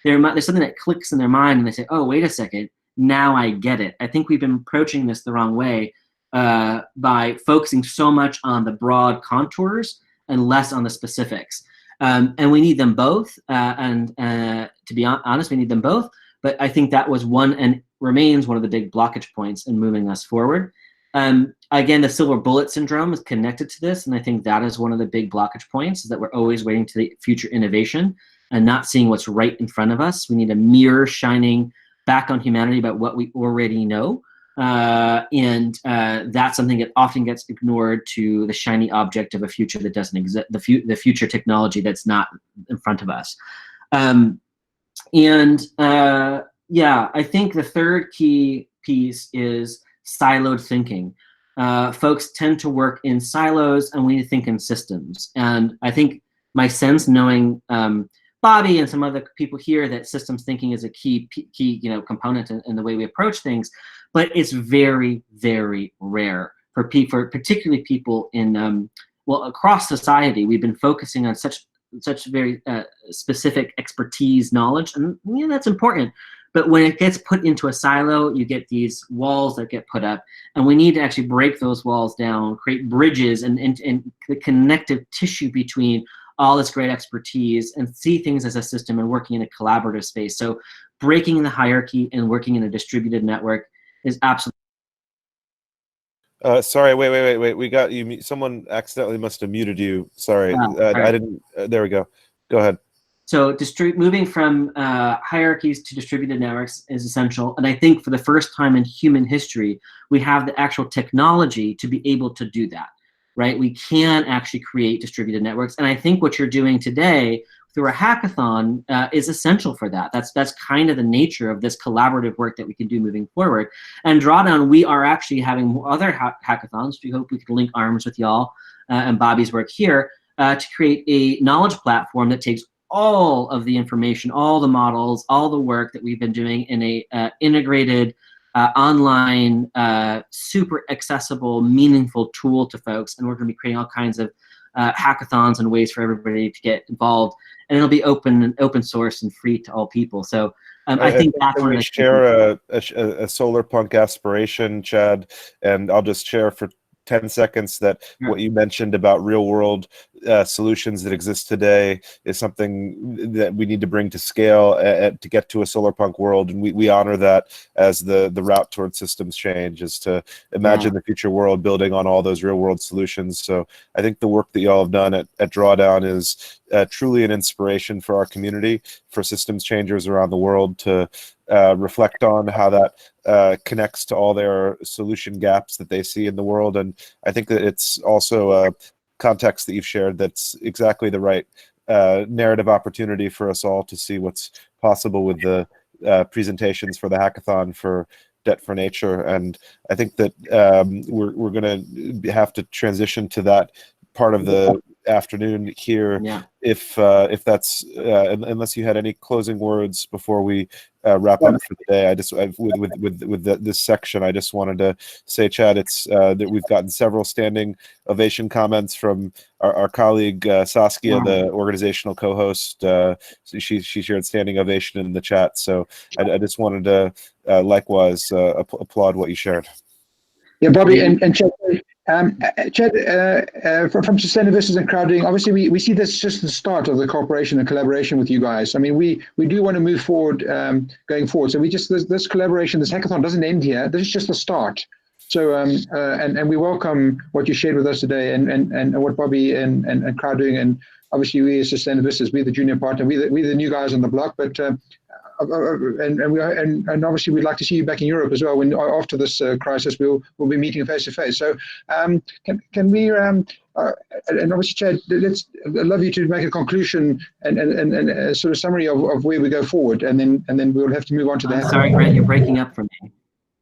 there's something that clicks in their mind, and they say, oh, wait a second, now I get it. I think we've been approaching this the wrong way by focusing so much on the broad contours and less on the specifics. And we need them both, and to be honest, we need them both. But I think that was one and remains one of the big blockage points in moving us forward. Again, the silver bullet syndrome is connected to this, and I think that is one of the big blockage points, is that we're always waiting to the future innovation and not seeing what's right in front of us. We need a mirror shining back on humanity about what we already know. and that's something that often gets ignored to the shiny object of a future that doesn't exist, the future technology that's not in front of us. Yeah, I think the third key piece is siloed thinking. Folks tend to work in silos, and we need to think in systems. And I think my sense, knowing Bobby and some other people here, that systems thinking is a key component in the way we approach things, but it's very, very rare for particularly people in across society. We've been focusing on such very specific expertise, knowledge, and that's important. But when it gets put into a silo, you get these walls that get put up, and we need to actually break those walls down, create bridges and the connective tissue between all this great expertise, and see things as a system and working in a collaborative space. So breaking the hierarchy and working in a distributed network is absolutely. Sorry, wait. We got you. Someone accidentally must have muted you. Sorry, right. I didn't. There we go. Go ahead. So moving from hierarchies to distributed networks is essential. And I think for the first time in human history, we have the actual technology to be able to do that, right? We can actually create distributed networks. And I think what you're doing today through a hackathon is essential for that. That's kind of the nature of this collaborative work that we can do moving forward. And Drawdown, we are actually having other hackathons. We hope we can link arms with y'all and Bobby's work here to create a knowledge platform that takes all of the information, all the models, all the work that we've been doing in a integrated, online, super accessible, meaningful tool to folks. And we're going to be creating all kinds of hackathons and ways for everybody to get involved. And it'll be open source and free to all people. So I think that's we share a solar punk aspiration, Chad, and I'll just share for 10 seconds that what you mentioned about real world solutions that exist today is something that we need to bring to scale to get to a solar punk world. And we honor that as the route towards systems change, is to imagine the future world building on all those real world solutions. So I think the work that y'all have done at Drawdown is truly an inspiration for our community, for systems changers around the world to reflect on how that connects to all their solution gaps that they see in the world. And I think that it's also a context that you've shared that's exactly the right narrative opportunity for us all to see what's possible with the presentations for the hackathon for Debt for Nature. And I think that we're going to have to transition to that part of the afternoon here, if that's unless you had any closing words before we wrap up for the day. With this section, I just wanted to say, Chad, it's that we've gotten several standing ovation comments from our colleague Saskia, the organizational co-host. She shared standing ovation in the chat. So I just wanted to likewise applaud what you shared. Yeah, Bobby and Chad, from Sustainability and CrowdDoing, obviously we see this just the start of the cooperation and collaboration with you guys. I mean, we do want to move forward going forward. So this collaboration, this hackathon doesn't end here. This is just the start. So and we welcome what you shared with us today, and what Bobby and CrowdDoing, and obviously we as Sustainability, we're the junior partner, we're the new guys on the block, but. And obviously we'd like to see you back in Europe as well. When after this crisis, we'll be meeting face to face. So can we and obviously Chad, I'd love you to make a conclusion and a sort of summary of where we go forward, and then we'll have to move on to the. Sorry, Grant, you're breaking up for me.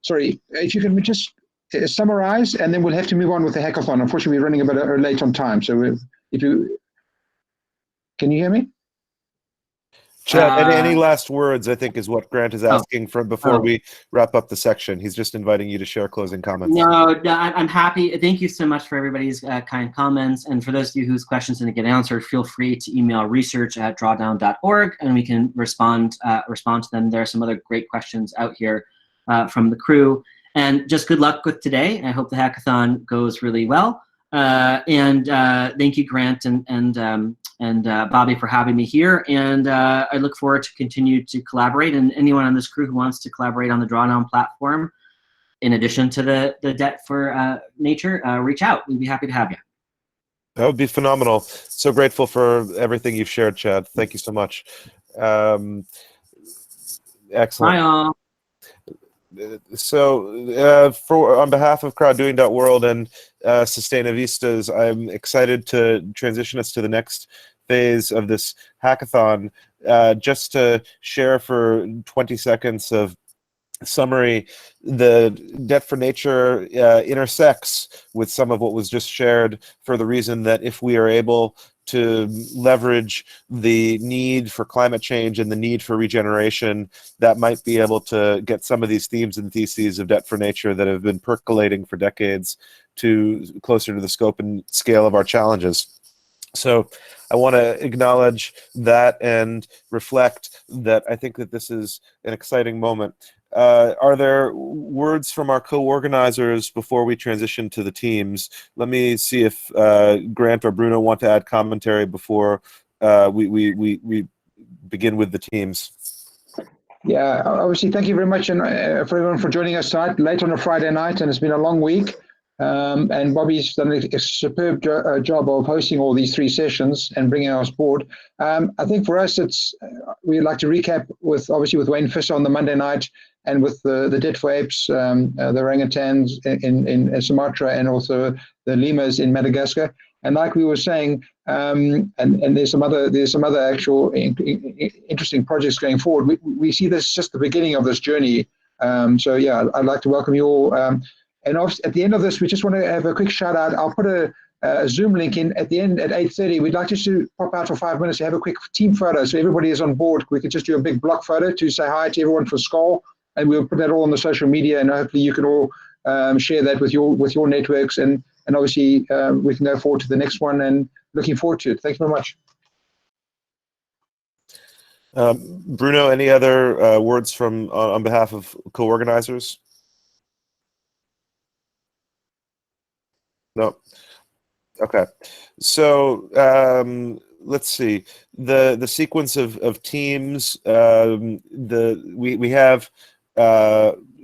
Sorry, if you can just summarize, and then we'll have to move on with the hackathon. Unfortunately, we're running a bit late on time. So if you can you hear me? Chad, any last words, I think, is what Grant is asking before we wrap up the section. He's just inviting you to share closing comments. No, I'm happy. Thank you so much for everybody's kind comments. And for those of you whose questions didn't get answered, feel free to email research@CrowdDoing.world, and we can respond to them. There are some other great questions out here from the crew. And just good luck with today. I hope the hackathon goes really well. And thank you, Grant and Bobby, for having me here. And I look forward to continue to collaborate. And anyone on this crew who wants to collaborate on the Drawdown platform, in addition to the Debt for Nature, reach out. We'd be happy to have you. That would be phenomenal. So grateful for everything you've shared, Chad. Thank you so much. Excellent. Bye, all. On behalf of CrowdDoing.world and Sustainavistas, I'm excited to transition us to the next phase of this hackathon. Just to share for 20 seconds of summary, the Debt for Nature intersects with some of what was just shared for the reason that if we are able to leverage the need for climate change and the need for regeneration, that might be able to get some of these themes and theses of Debt for Nature that have been percolating for decades to closer to the scope and scale of our challenges. So I want to acknowledge that and reflect that I think that this is an exciting moment. Are there words from our co-organizers before we transition to the teams? Let me see if Grant or Bruno want to add commentary before we begin with the teams. Yeah, obviously, thank you very much and for everyone for joining us tonight, late on a Friday night, and it's been a long week. And Bobby's done a superb job of hosting all these 3 sessions and bringing us aboard. I think for us, we'd like to recap with Wayne Fisher on the Monday night and with the Debt for Apes, the orangutans in Sumatra, and also the lemurs in Madagascar. And like we were saying, and there's some other actual interesting projects going forward. We see this just the beginning of this journey. So yeah, I'd like to welcome you all. And at the end of this, we just want to have a quick shout out. I'll put a Zoom link in at the end at 8:30. We'd like just to pop out for 5 minutes to have a quick team photo. So everybody is on board. We could just do a big block photo to say hi to everyone for Skoll. And we'll put that all on the social media, and hopefully you can all share that with your networks. And obviously we can go forward to the next one, and looking forward to it. Thank you very much. Bruno, any other words from on behalf of co-organizers? No. Okay. So let's see the sequence of teams. We have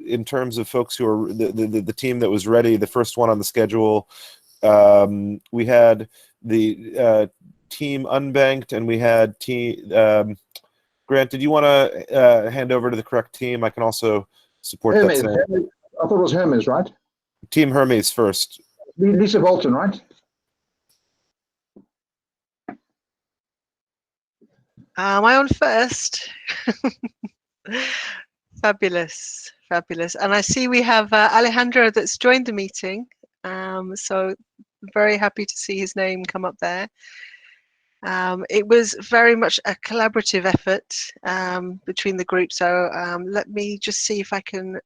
in terms of folks who are the team that was ready, the first one on the schedule. We had the team unbanked, and we had team. Grant, did you want to hand over to the correct team? I can also support Hermes. that. Same. I thought it was Hermes, right? Team Hermes first. Lisa Bolton, right? Am I on first? Fabulous, fabulous. And I see we have Alejandro that's joined the meeting. So very happy to see his name come up there. It was very much a collaborative effort between the group. So let me just see if I can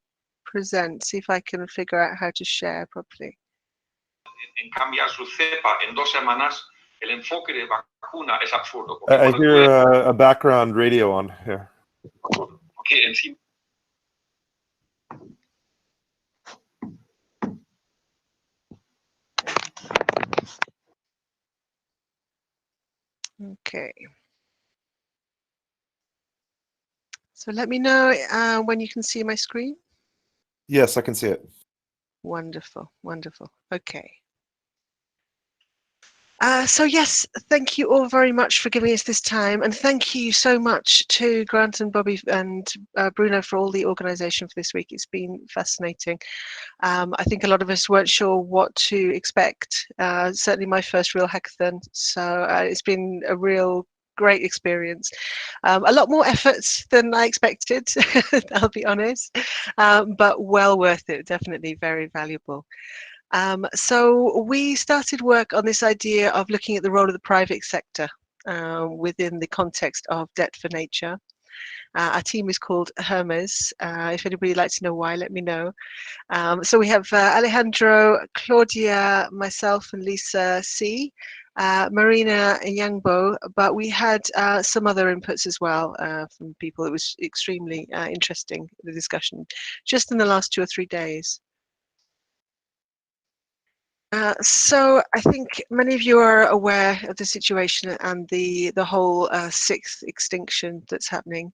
present, see if I can figure out how to share properly. En cambiar su cepa en 2 semanas, el enfoque de vacuna es absurdo. I hear a background radio on here. Okay, encima. Okay. So let me know when you can see my screen. Yes, I can see it. Wonderful, wonderful. Okay. So yes, thank you all very much for giving us this time, and thank you so much to Grant and Bobby and Bruno for all the organisation for this week. It's been fascinating. I think a lot of us weren't sure what to expect. Certainly my first real hackathon, so it's been a real great experience. A lot more efforts than I expected, I'll be honest, but well worth it, definitely very valuable. So we started work on this idea of looking at the role of the private sector within the context of Debt for Nature. Our team is called Hermes. If anybody would like to know why, let me know. So we have Alejandro, Claudia, myself and Lisa C, Marina and Yangbo, but we had some other inputs as well from people. It was extremely interesting, the discussion, just in the last 2 or 3 days. So I think many of you are aware of the situation and the whole 6th extinction that's happening.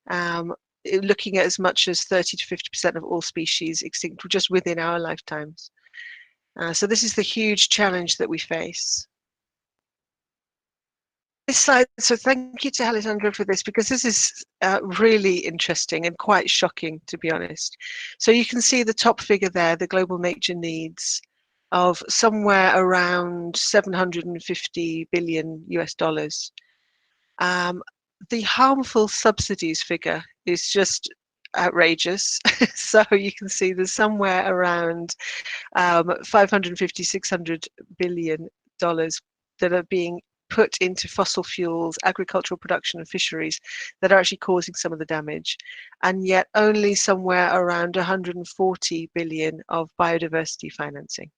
Looking at as much as 30 to 50% of all species extinct just within our lifetimes. So this is the huge challenge that we face. This slide, so thank you to Alessandro for this, because this is really interesting and quite shocking, to be honest. So you can see the top figure there, the global nature needs of somewhere around 750 billion US dollars. The harmful subsidies figure is just outrageous. So you can see there's somewhere around 550, 600 billion dollars that are being put into fossil fuels, agricultural production and fisheries that are actually causing some of the damage. And yet only somewhere around 140 billion of biodiversity financing.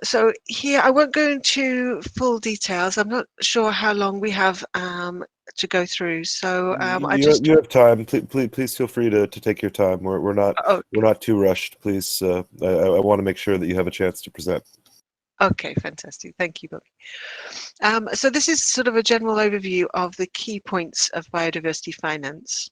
So here, I won't go into full details. I'm not sure how long we have to go through. So you have time. Please feel free to take your time. We're not too rushed. Please, I want to make sure that you have a chance to present. Okay, fantastic. Thank you, Bobby. So this is sort of a general overview of the key points of biodiversity finance.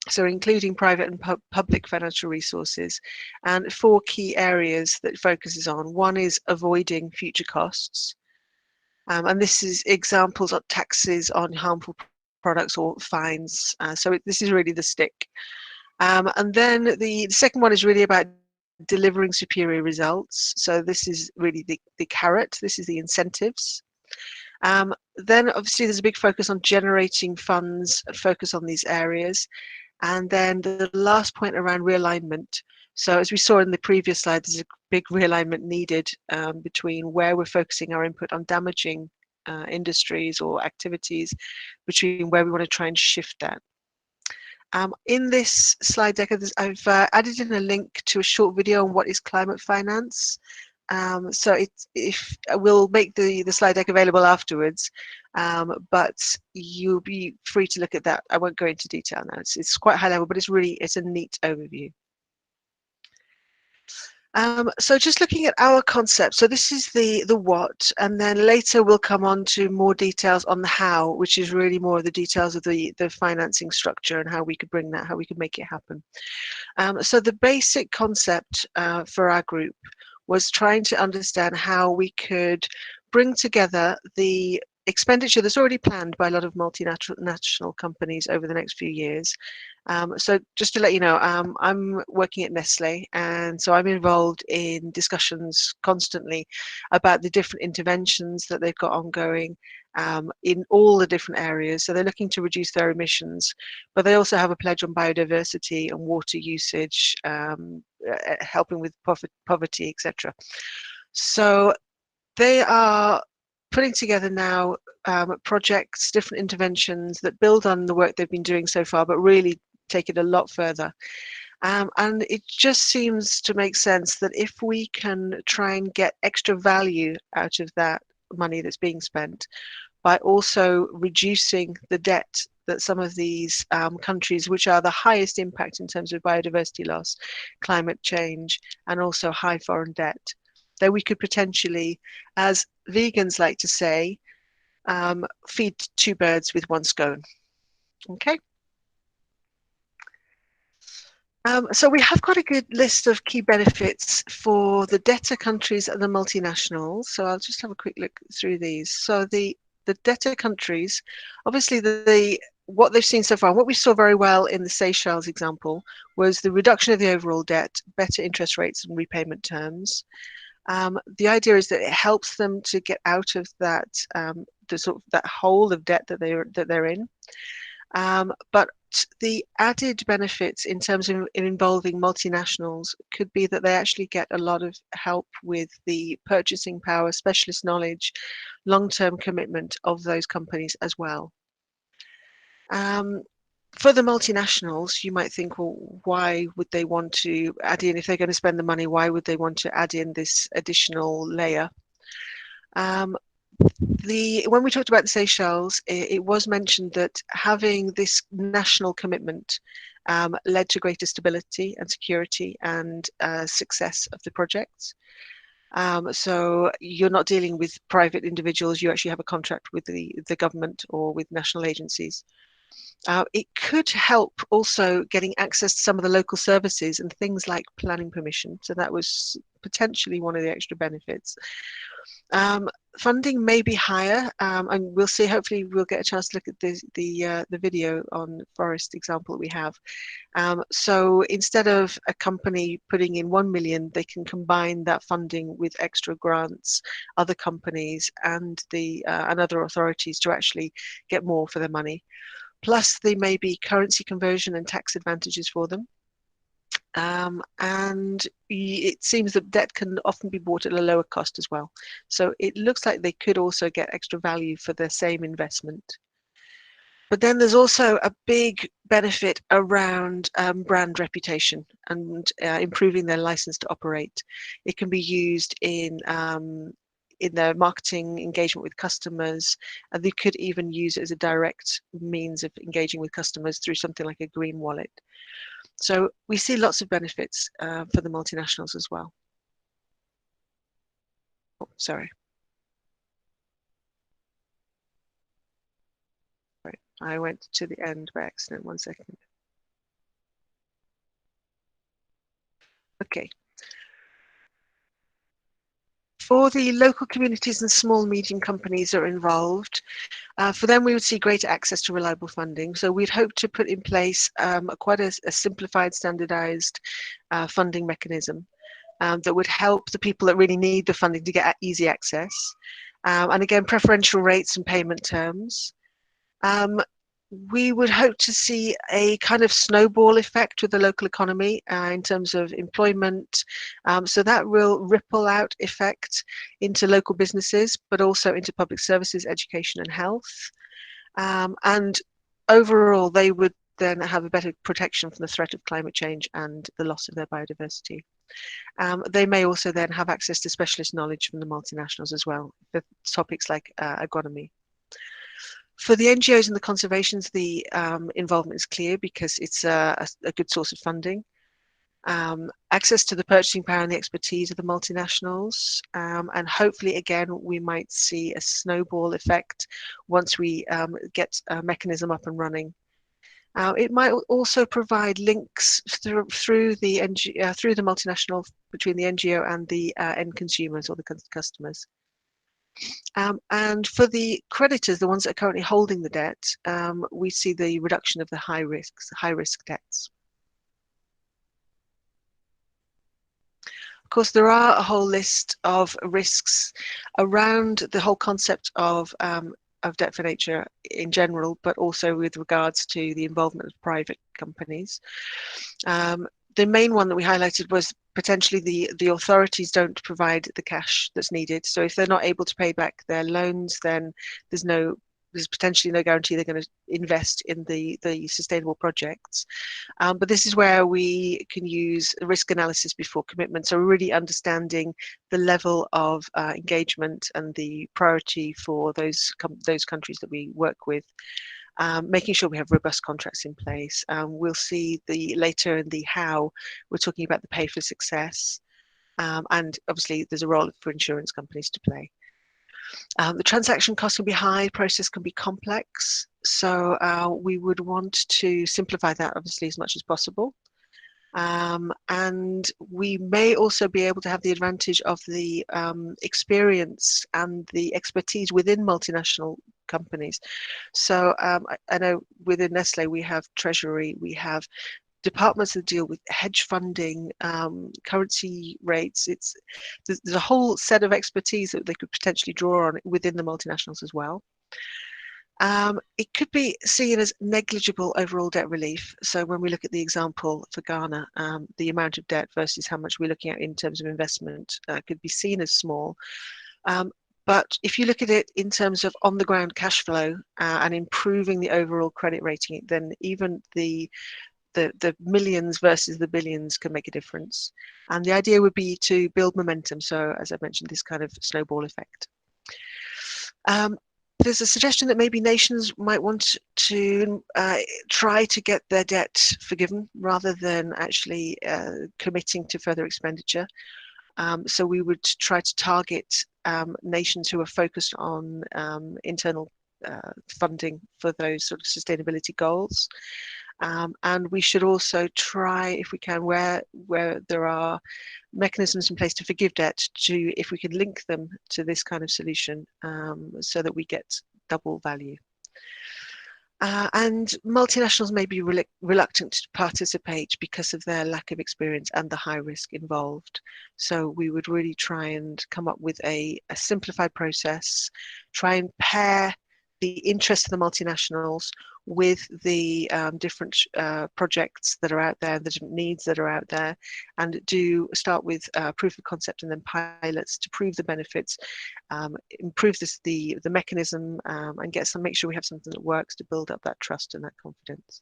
So including private and public financial resources, and 4 key areas that it focuses on. One is avoiding future costs. And this is examples of taxes on harmful products or fines. So this is really the stick. And then the second one is really about delivering superior results. So this is really the carrot. This is the incentives. Then obviously there's a big focus on generating funds, focus on these areas. And then the last point around realignment. So as we saw in the previous slide, there's a big realignment needed between where we're focusing our input on damaging industries or activities, between where we want to try and shift that. In this slide deck, I've added in a link to a short video on what is climate finance. So we'll make the slide deck available afterwards, but you'll be free to look at that. I won't go into detail now. It's quite high level, but it's a neat overview. So just looking at our concept, so this is the what, and then later we'll come on to more details on the how, which is really more of the details of the financing structure and how we could bring that, how we could make it happen. So the basic concept for our group was trying to understand how we could bring together the expenditure that's already planned by a lot of multinational companies over the next few years. So just to let you know, I'm working at Nestle, and so I'm involved in discussions constantly about the different interventions that they've got ongoing in all the different areas. So they're looking to reduce their emissions, but they also have a pledge on biodiversity and water usage, helping with poverty, etc. So they are putting together now projects, different interventions that build on the work they've been doing so far, but really take it a lot further. And it just seems to make sense that if we can try and get extra value out of that money that's being spent by also reducing the debt that some of these countries, which are the highest impact in terms of biodiversity loss, climate change, and also high foreign debt, that we could potentially, as vegans like to say, feed 2 birds with 1 scone. Okay. So we have got a good list of key benefits for the debtor countries and the multinationals. So I'll just have a quick look through these. So the debtor countries, obviously what they've seen so far, what we saw very well in the Seychelles example was the reduction of the overall debt, better interest rates and repayment terms. The idea is that it helps them to get out of that that hole of debt that they're in. But the added benefits in terms of involving multinationals could be that they actually get a lot of help with the purchasing power, specialist knowledge, long-term commitment of those companies as well. For the multinationals, you might think, well, why would they want to add in, if they're going to spend the money, why would they want to add in this additional layer? When we talked about the Seychelles, it was mentioned that having this national commitment led to greater stability and security and success of the projects. So you're not dealing with private individuals, you actually have a contract with the government or with national agencies. It could help also getting access to some of the local services and things like planning permission. So that was potentially one of the extra benefits. Funding may be higher, and we'll see. Hopefully, we'll get a chance to look at the video on forest example that we have. So instead of a company putting in 1 million, they can combine that funding with extra grants, other companies, and and other authorities to actually get more for their money. Plus, there may be currency conversion and tax advantages for them. And it seems that debt can often be bought at a lower cost as well. So it looks like they could also get extra value for the same investment. But then there's also a big benefit around brand reputation and improving their license to operate. It can be used in their marketing engagement with customers, and they could even use it as a direct means of engaging with customers through something like a green wallet. So we see lots of benefits for the multinationals as well. Oh, sorry. Right. I went to the end by accident. 1 second. Okay. For the local communities and small medium companies that are involved, for them we would see greater access to reliable funding. So we'd hope to put in place quite a simplified, standardized funding mechanism that would help the people that really need the funding to get easy access. And again, preferential rates and payment terms. We would hope to see a kind of snowball effect with the local economy in terms of employment. So that will ripple out effect into local businesses, but also into public services, education and health. And overall, they would then have a better protection from the threat of climate change and the loss of their biodiversity. They may also then have access to specialist knowledge from the multinationals as well, for topics like agronomy. For the NGOs and the conservations, the involvement is clear because it's a good source of funding. Access to the purchasing power and the expertise of the multinationals, and hopefully again we might see a snowball effect once we get a mechanism up and running. It might also provide links through the multinational between the NGO and the end consumers or the customers. And for the creditors, the ones that are currently holding the debt, we see the reduction of the high risk debts. Of course, there are a whole list of risks around the whole concept of debt for nature in general, but also with regards to the involvement of private companies. The main one that we highlighted was potentially the authorities don't provide the cash that's needed. So if they're not able to pay back their loans, then there's potentially no guarantee they're going to invest in the sustainable projects. But this is where we can use risk analysis before commitment. So we're really understanding the level of engagement and the priority for those countries that we work with. Making sure we have robust contracts in place. We'll see later in the how, we're talking about the pay for success. And obviously there's a role for insurance companies to play. The transaction cost can be high, process can be complex. So we would want to simplify that obviously as much as possible. And we may also be able to have the advantage of the experience and the expertise within multinational companies. So I know within Nestle we have treasury, we have departments that deal with hedge funding, currency rates. There's a whole set of expertise that they could potentially draw on within the multinationals as well. It could be seen as negligible overall debt relief. So when we look at the example for Ghana, the amount of debt versus how much we're looking at in terms of investment could be seen as small. But if you look at it in terms of on-the-ground cash flow and improving the overall credit rating, then even the millions versus the billions can make a difference. And the idea would be to build momentum. So as I mentioned, this kind of snowball effect. There's a suggestion that maybe nations might want to try to get their debt forgiven rather than actually committing to further expenditure. So we would try to target nations who are focused on internal funding for those sort of sustainability goals. And we should also try, if we can, where there are mechanisms in place to forgive debt, if we can link them to this kind of solution, so that we get double value. And multinationals may be reluctant to participate because of their lack of experience and the high risk involved. So we would really try and come up with a simplified process, try and pair the interest of the multinationals with the different projects that are out there, the different needs that are out there, and start with proof of concept and then pilots to prove the benefits, improve the mechanism, and make sure we have something that works to build up that trust and that confidence.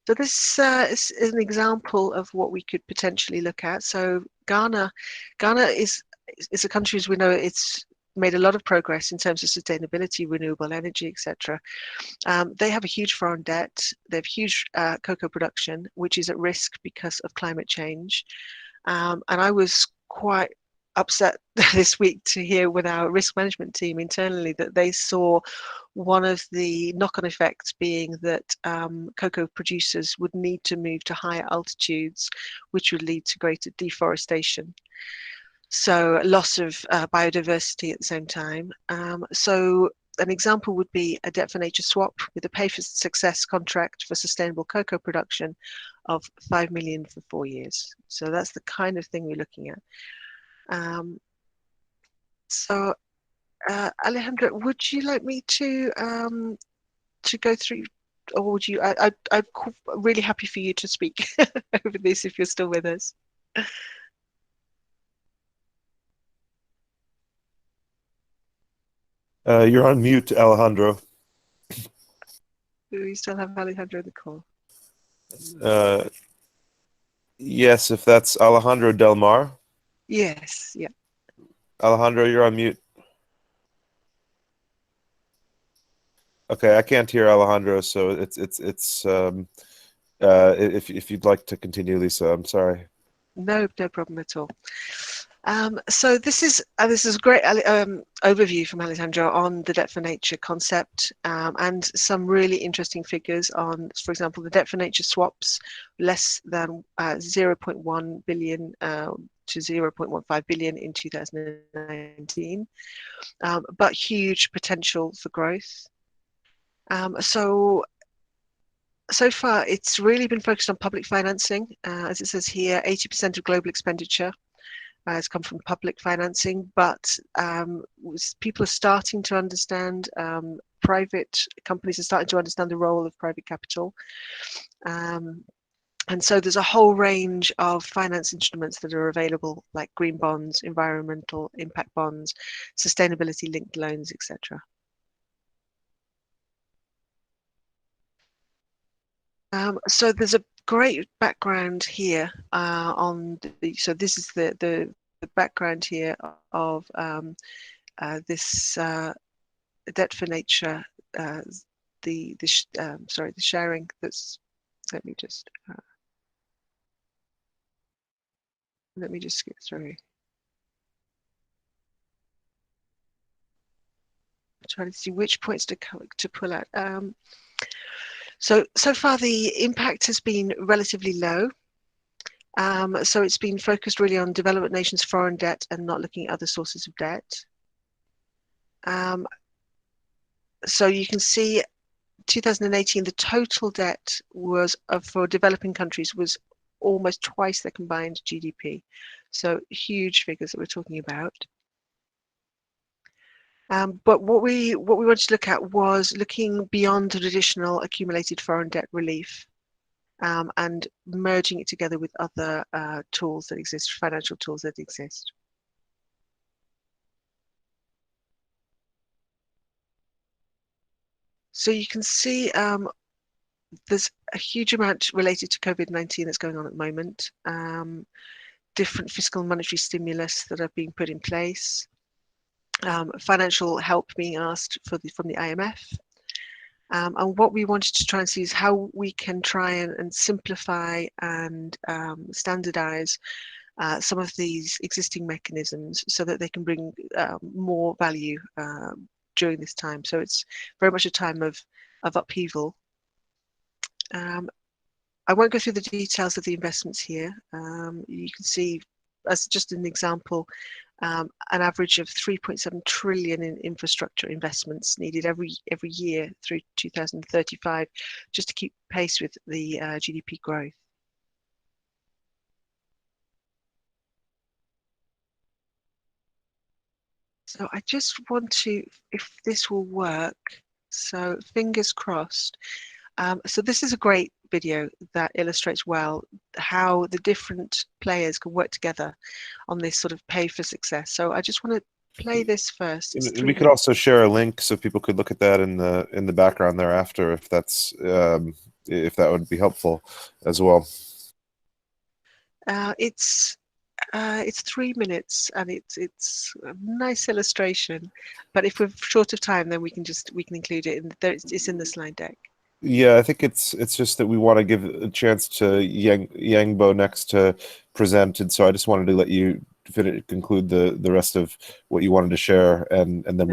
So this is an example of what we could potentially look at. So Ghana is a country, as we know, it's made a lot of progress in terms of sustainability, renewable energy, etc. They have a huge foreign debt. They have huge cocoa production, which is at risk because of climate change. And I was quite upset this week to hear with our risk management team internally that they saw one of the knock-on effects being that cocoa producers would need to move to higher altitudes, which would lead to greater deforestation. So loss of biodiversity at the same time. So an example would be a debt for nature swap with a pay for success contract for sustainable cocoa production of 5 million for 4 years. So that's the kind of thing we're looking at. So Alejandra, would you like me to go through, or would you? I'm really happy for you to speak over this if you're still with us. You're on mute, Alejandro. Do we still have Alejandro in the call? Yes, if that's Alejandro Del Mar. Yes, yeah. Alejandro, you're on mute. Okay, I can't hear Alejandro, so it's if you'd like to continue, Lisa, I'm sorry. No problem at all. So this is a great overview from Alejandro on the debt for nature concept, and some really interesting figures on, for example, the debt for nature swaps, less than 0.1 billion to 0.15 billion in 2019, but huge potential for growth. So far, it's really been focused on public financing. As it says here, 80% of global expenditure has come from public financing, but people are starting to understand, private companies are starting to understand the role of private capital. And so there's a whole range of finance instruments that are available, like green bonds, environmental impact bonds, sustainability linked loans, etc. So there's a great background here on so this is the background here of this debt for nature, the sharing that's, let me just skip through. Trying to see which points to pull out. So far the impact has been relatively low. So it's been focused really on developed nations' foreign debt and not looking at other sources of debt. So you can see 2018, the total debt was for developing countries was almost twice their combined GDP. So huge figures that we're talking about. But what we wanted to look at was looking beyond the traditional accumulated foreign debt relief, and merging it together with other tools that exist, financial tools that exist. So you can see there's a huge amount related to COVID-19 that's going on at the moment. Different fiscal and monetary stimulus that are being put in place. Financial help being asked from the IMF. And what we wanted to try and see is how we can try and simplify and standardize some of these existing mechanisms so that they can bring more value during this time. So it's very much a time of upheaval. I won't go through the details of the investments here. You can see, as just an example, an average of 3.7 trillion in infrastructure investments needed every year through 2035, just to keep pace with the GDP growth. So I just want to, if this will work, so fingers crossed. So this is a great video that illustrates well how the different players can work together on this sort of pay for success. So I just want to play this first. We could also share a link so people could look at that in the background thereafter, if that's if that would be helpful as well. It's 3 minutes and it's a nice illustration, but if we're short of time, then we can include it in there. It's in the slide deck. Yeah, I think it's just that we want to give a chance to Yangbo next to present, and so I just wanted to let you conclude the rest of what you wanted to share, and then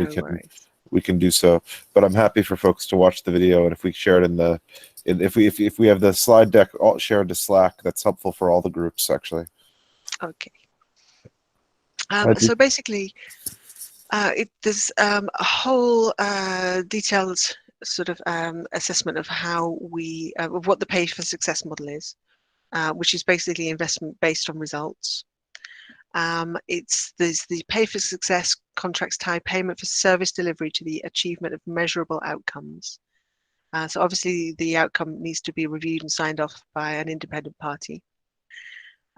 we can do so. But I'm happy for folks to watch the video, and if we share it if we have the slide deck all shared to Slack, that's helpful for all the groups actually. Okay. So basically, there's a whole detailed sort of assessment of how of what the pay for success model is, which is basically investment based on results. There's the pay for success contracts tie payment for service delivery to the achievement of measurable outcomes. So obviously the outcome needs to be reviewed and signed off by an independent party.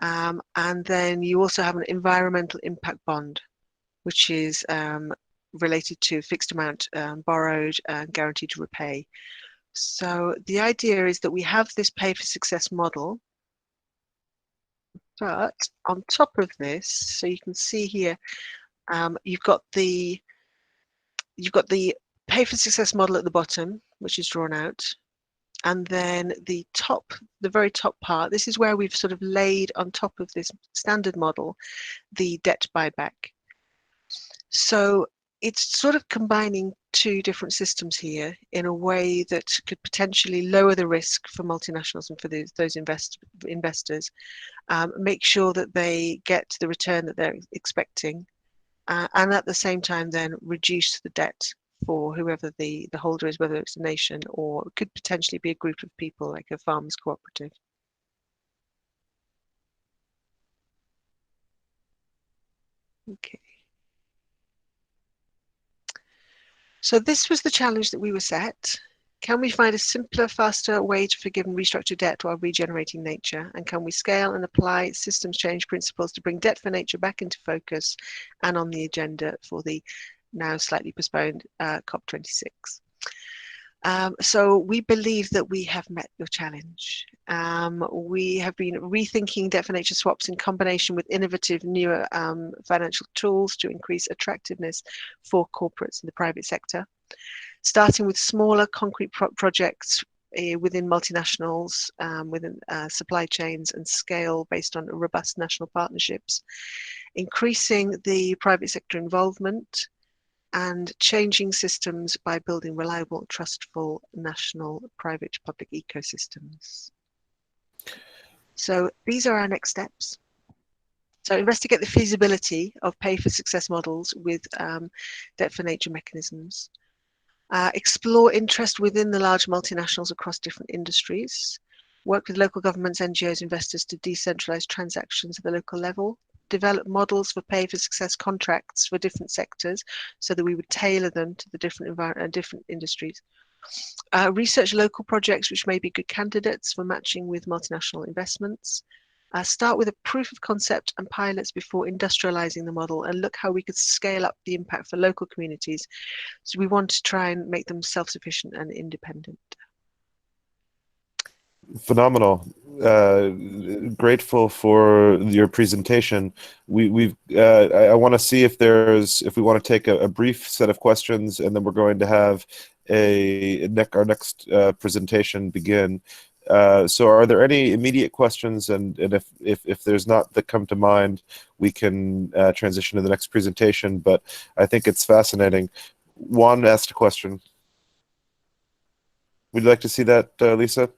And then you also have an environmental impact bond, which is related to fixed amount borrowed and guaranteed to repay. So the idea is that we have this pay for success model, but on top of this, so you can see here, you've got the pay for success model at the bottom, which is drawn out. And then the very top part, this is where we've sort of laid on top of this standard model, the debt buyback. So it's sort of combining two different systems here in a way that could potentially lower the risk for multinationals and for those investors, make sure that they get the return that they're expecting, and at the same time then reduce the debt for whoever the holder is, whether it's a nation or it could potentially be a group of people like a farmers cooperative. Okay. So this was the challenge that we were set. Can we find a simpler, faster way to forgive and restructure debt while regenerating nature? And can we scale and apply systems change principles to bring debt for nature back into focus and on the agenda for the now slightly postponed COP26? So we believe that we have met your challenge. We have been rethinking debt for nature swaps in combination with innovative newer financial tools to increase attractiveness for corporates in the private sector, starting with smaller concrete projects within multinationals, within supply chains and scale based on robust national partnerships, increasing the private sector involvement, and changing systems by building reliable, trustful national private public ecosystems. So these are our next steps. So investigate the feasibility of pay for success models with debt for nature mechanisms. Explore interest within the large multinationals across different industries. Work with local governments, NGOs, investors to decentralize transactions at the local level. Develop models for pay for success contracts for different sectors so that we would tailor them to the different industries. Research local projects which may be good candidates for matching with multinational investments. Start with a proof of concept and pilots before industrializing the model, and look how we could scale up the impact for local communities. So we want to try and make them self-sufficient and independent. Phenomenal. Grateful for your presentation. I want to see if we want to take a brief set of questions, and then we're going to have our next presentation begin. So are there any immediate questions? And if there's not that come to mind, we can transition to the next presentation. But I think it's fascinating. Juan asked a question. Would you like to see that, Lisa?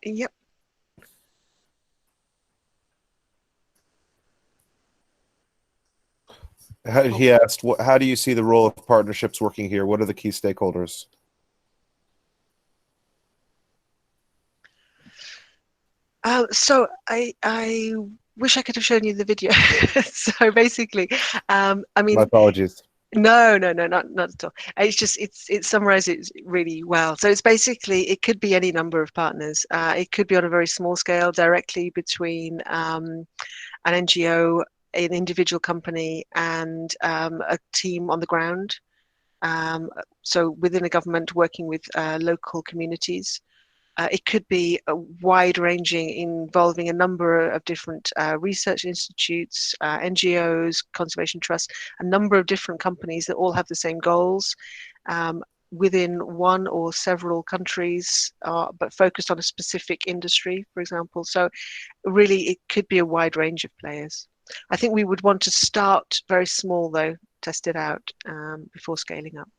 Yep. He asked, how do you see the role of partnerships working here? What are the key stakeholders? So I wish I could have shown you the video. So basically, I mean, My apologies. no, not at all. It's just it summarizes it really well. So it's basically, it could be any number of partners. It could be on a very small scale, directly between an NGO, an individual company, and a team on the ground. So within a government, working with local communities. It could be wide-ranging, involving a number of different research institutes, NGOs, conservation trusts, a number of different companies that all have the same goals within one or several countries, but focused on a specific industry, for example. So really, it could be a wide range of players. I think we would want to start very small, though, test it out before scaling up.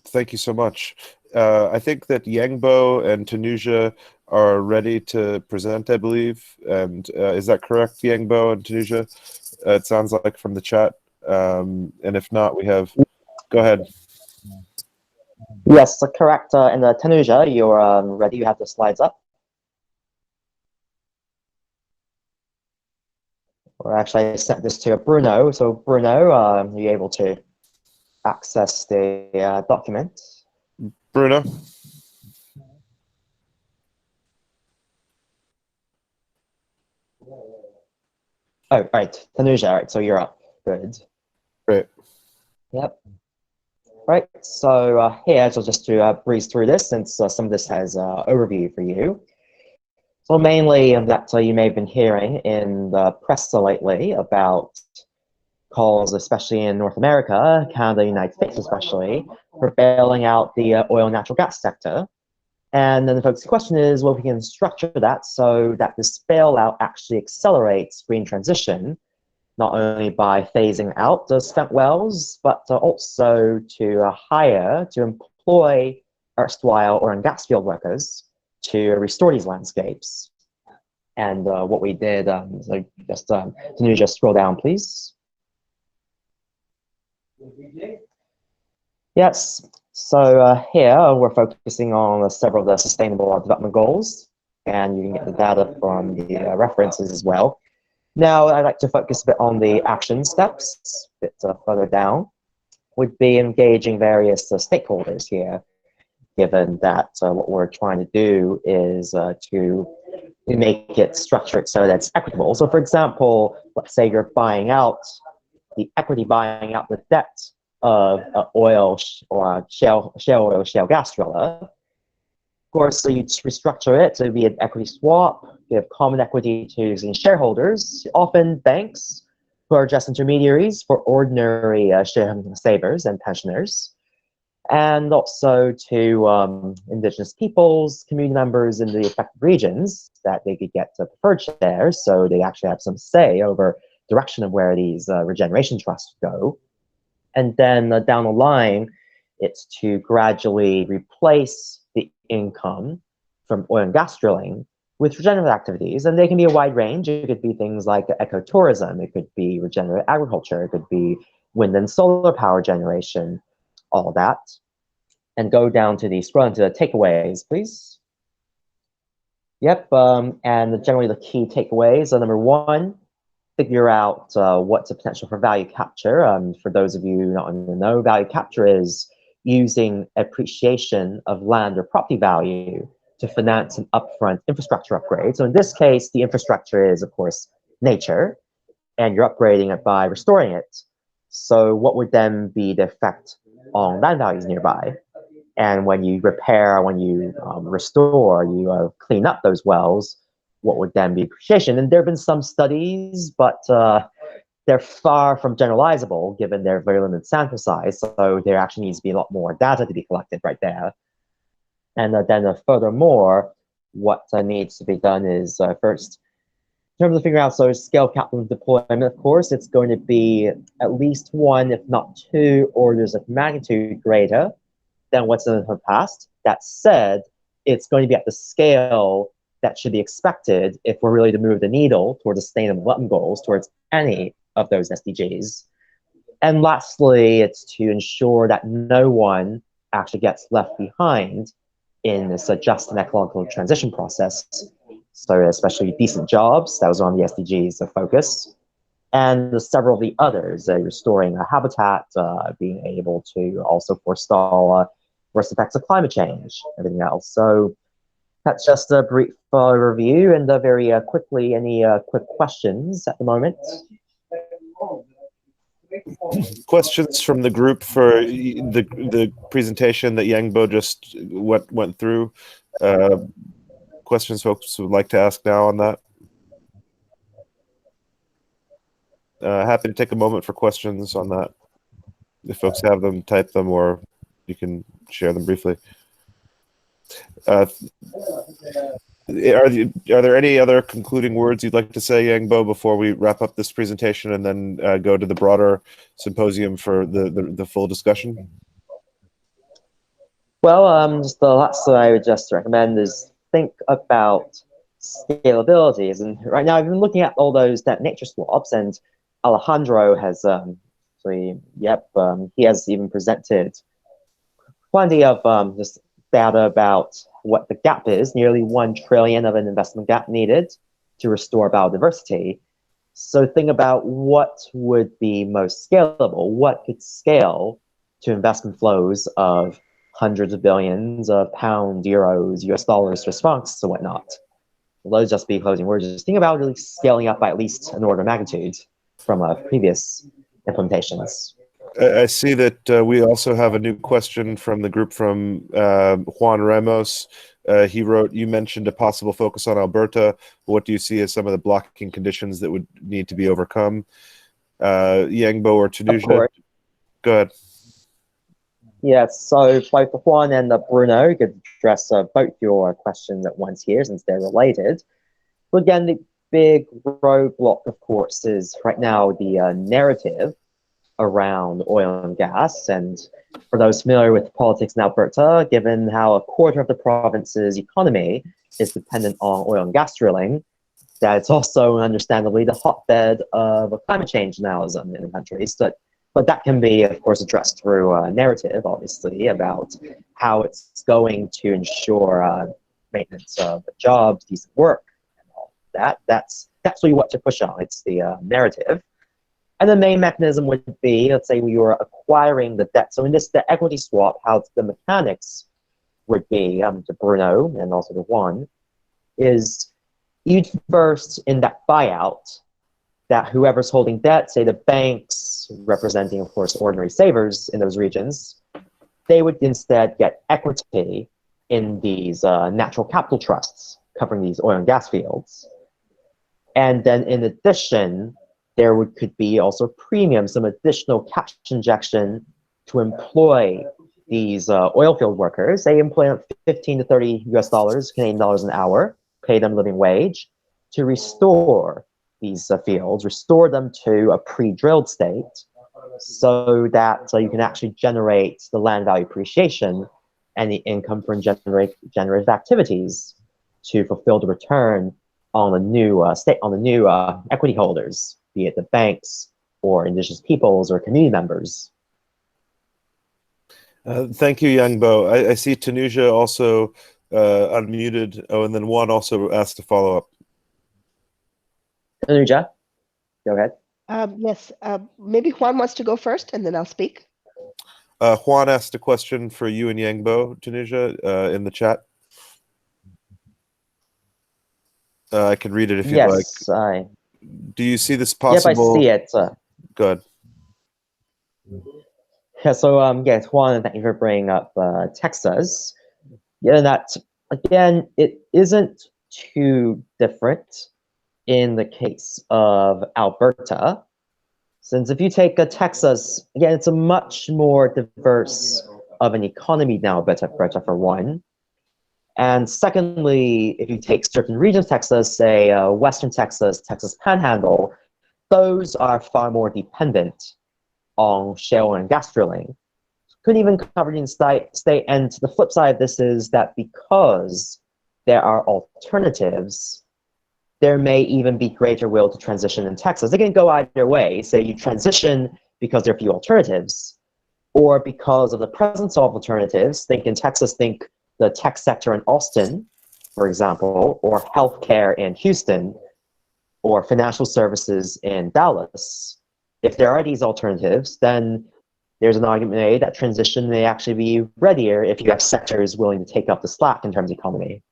Thank you so much. I think that Yangbo and Tanuja are ready to present, I believe. And is that correct, Yangbo and Tanuja? It sounds like from the chat. And if not, we have... Go ahead. Yes, correct. And Tanuja, you're ready. You have the slides up. Or actually, I sent this to Bruno. So Bruno, are you able to access the document? Bruno? Oh, right. Tanuja, right. So you're up. Good. Great. Yep. Right. So here, so just to breeze through this, since some of this has overview for you. So mainly that you may have been hearing in the press lately about calls, especially in North America, Canada, United States especially, for bailing out the oil and natural gas sector. And then the focus question is, well, we can structure that so that this bailout actually accelerates green transition, not only by phasing out the spent wells, but also to employ erstwhile oil and gas field workers to restore these landscapes. And what we did, so just can you just scroll down, please? Yes. So here we're focusing on several of the sustainable development goals, and you can get the data from the references as well. Now, I'd like to focus a bit on the action steps, a bit further down, would be engaging various stakeholders here, given that what we're trying to do is to make it structured so that it's equitable. So for example, let's say you're buying out the equity, buying out the debt of oil or shale oil, shale gas driller. Of course, so you restructure it to be an equity swap, give common equity to existing shareholders, often banks, who are just intermediaries for ordinary savers and pensioners, and also to indigenous peoples, community members in the affected regions, that they could get preferred shares, so they actually have some say over direction of where these regeneration trusts go. And then down the line, it's to gradually replace the income from oil and gas drilling with regenerative activities. And they can be a wide range. It could be things like ecotourism. It could be regenerative agriculture. It could be wind and solar power generation, all that. And go down to the, scroll into the takeaways, please. Yep, and generally the key takeaways are number one, figure out what's the potential for value capture. For those of you not in the know, value capture is using appreciation of land or property value to finance an upfront infrastructure upgrade. So in this case, the infrastructure is, of course, nature, and you're upgrading it by restoring it. So what would then be the effect on land values nearby? And when you repair, when you restore, you clean up those wells, what would then be appreciation? And there have been some studies, but they're far from generalizable given their very limited sample size. So there actually needs to be a lot more data to be collected right there. And then furthermore, what needs to be done is first, in terms of figuring out scale capital deployment, of course, it's going to be at least one, if not two, orders of magnitude greater than what's in the past. That said, it's going to be at the scale that should be expected if we're really to move the needle towards sustainable development goals, towards any of those SDGs. And lastly, it's to ensure that no one actually gets left behind in this just and ecological transition process. So especially decent jobs, that was on the SDGs of focus, and several of the others, restoring a habitat, being able to also forestall worst effects of climate change, everything else. So that's just a brief review, and very quickly, any quick questions at the moment? Questions from the group for the presentation that Yangbo just went through. Questions folks would like to ask now on that? Happy to take a moment for questions on that. If folks have them, type them, or you can share them briefly. Are there any other concluding words you'd like to say, Yangbo, before we wrap up this presentation and then go to the broader symposium for the full discussion? Well, just the last thing I would just recommend is think about scalabilities. And right now, I've been looking at all those net nature swaps, and Alejandro has he has even presented plenty of just data about what the gap is, nearly 1 trillion of an investment gap needed to restore biodiversity. So think about what would be most scalable, what could scale to investment flows of hundreds of billions of pounds, euros, US dollars, Swiss francs, and whatnot. Those just be closing words. Just think about really scaling up by at least an order of magnitude from previous implementations. I see that we also have a new question from the group from Juan Ramos. He wrote, you mentioned a possible focus on Alberta. What do you see as some of the blocking conditions that would need to be overcome? Yangbo or Tunisia? Go ahead. Yes, so both Juan and Bruno could address both your questions at once here, since they're related. But again, the big roadblock, of course, is right now the narrative around oil and gas. And for those familiar with politics in Alberta, given how a quarter of the province's economy is dependent on oil and gas drilling, that it's also understandably the hotbed of a climate change denialism in the country. But that can be, of course, addressed through a narrative, obviously, about how it's going to ensure maintenance of jobs, decent work, and all that. That's really what to push on. It's the narrative. And the main mechanism would be, let's say we were acquiring the debt. So in this, the equity swap, how the mechanics would be, to Bruno and also to Juan, is you'd first, in that buyout, that whoever's holding debt, say the banks, representing, of course, ordinary savers in those regions, they would instead get equity in these natural capital trusts covering these oil and gas fields. And then in addition, there could be also premium, some additional cash injection to employ these oil field workers. They employ them 15 to 30 US dollars, Canadian dollars an hour, pay them living wage to restore these fields, restore them to a pre-drilled state so that you can actually generate the land value appreciation and the income from generative activities to fulfill the return on the new equity holders, be it the banks or indigenous peoples or community members. Thank you, Yangbo. I see Tunisia also unmuted. Oh, and then Juan also asked to follow up. Tanuja, go ahead. Yes, maybe Juan wants to go first, and then I'll speak. Juan asked a question for you and Yangbo, Tunisia, in the chat. I can read it if you'd like. Yes, Do you see this possible? Yep, I see it. Good. Yeah, so yes, Juan, thank you for bringing up Texas. Yeah, that, again, it isn't too different in the case of Alberta, since if you take Texas, again, it's a much more diverse of an economy now, Alberta for one. And secondly, if you take certain regions of Texas, say Western Texas, Texas Panhandle, those are far more dependent on shale and gas drilling. Couldn't even cover the state. And the flip side of this is that because there are alternatives, there may even be greater will to transition in Texas. It can go either way. Say you transition because there are few alternatives, or because of the presence of alternatives. Think in Texas, think the tech sector in Austin, for example, or healthcare in Houston, or financial services in Dallas. If there are these alternatives, then there's an argument made that transition may actually be readier if you have sectors willing to take up the slack in terms of economy.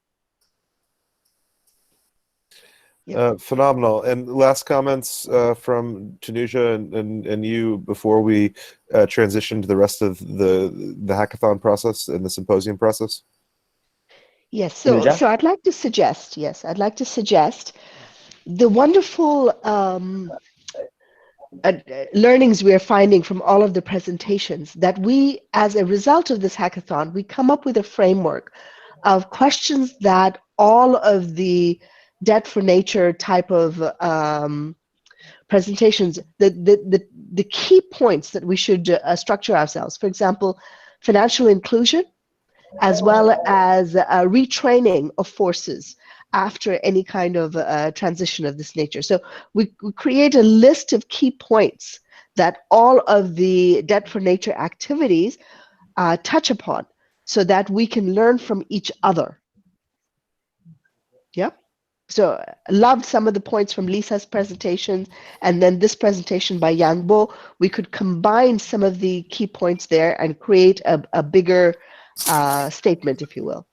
Phenomenal. And last comments from Tanuja and you before we transition to the rest of the hackathon process and the symposium process? Yes, so I'd like to suggest, the wonderful learnings we are finding from all of the presentations, that we, as a result of this hackathon, we come up with a framework of questions that all of the Debt for Nature type of presentations, the key points that we should structure ourselves. For example, financial inclusion, as well as retraining of forces after any kind of transition of this nature. So we create a list of key points that all of the Debt for Nature activities touch upon, so that we can learn from each other. Yeah. So loved some of the points from Lisa's presentation, and then this presentation by Yang Bo. We could combine some of the key points there and create a bigger statement, if you will.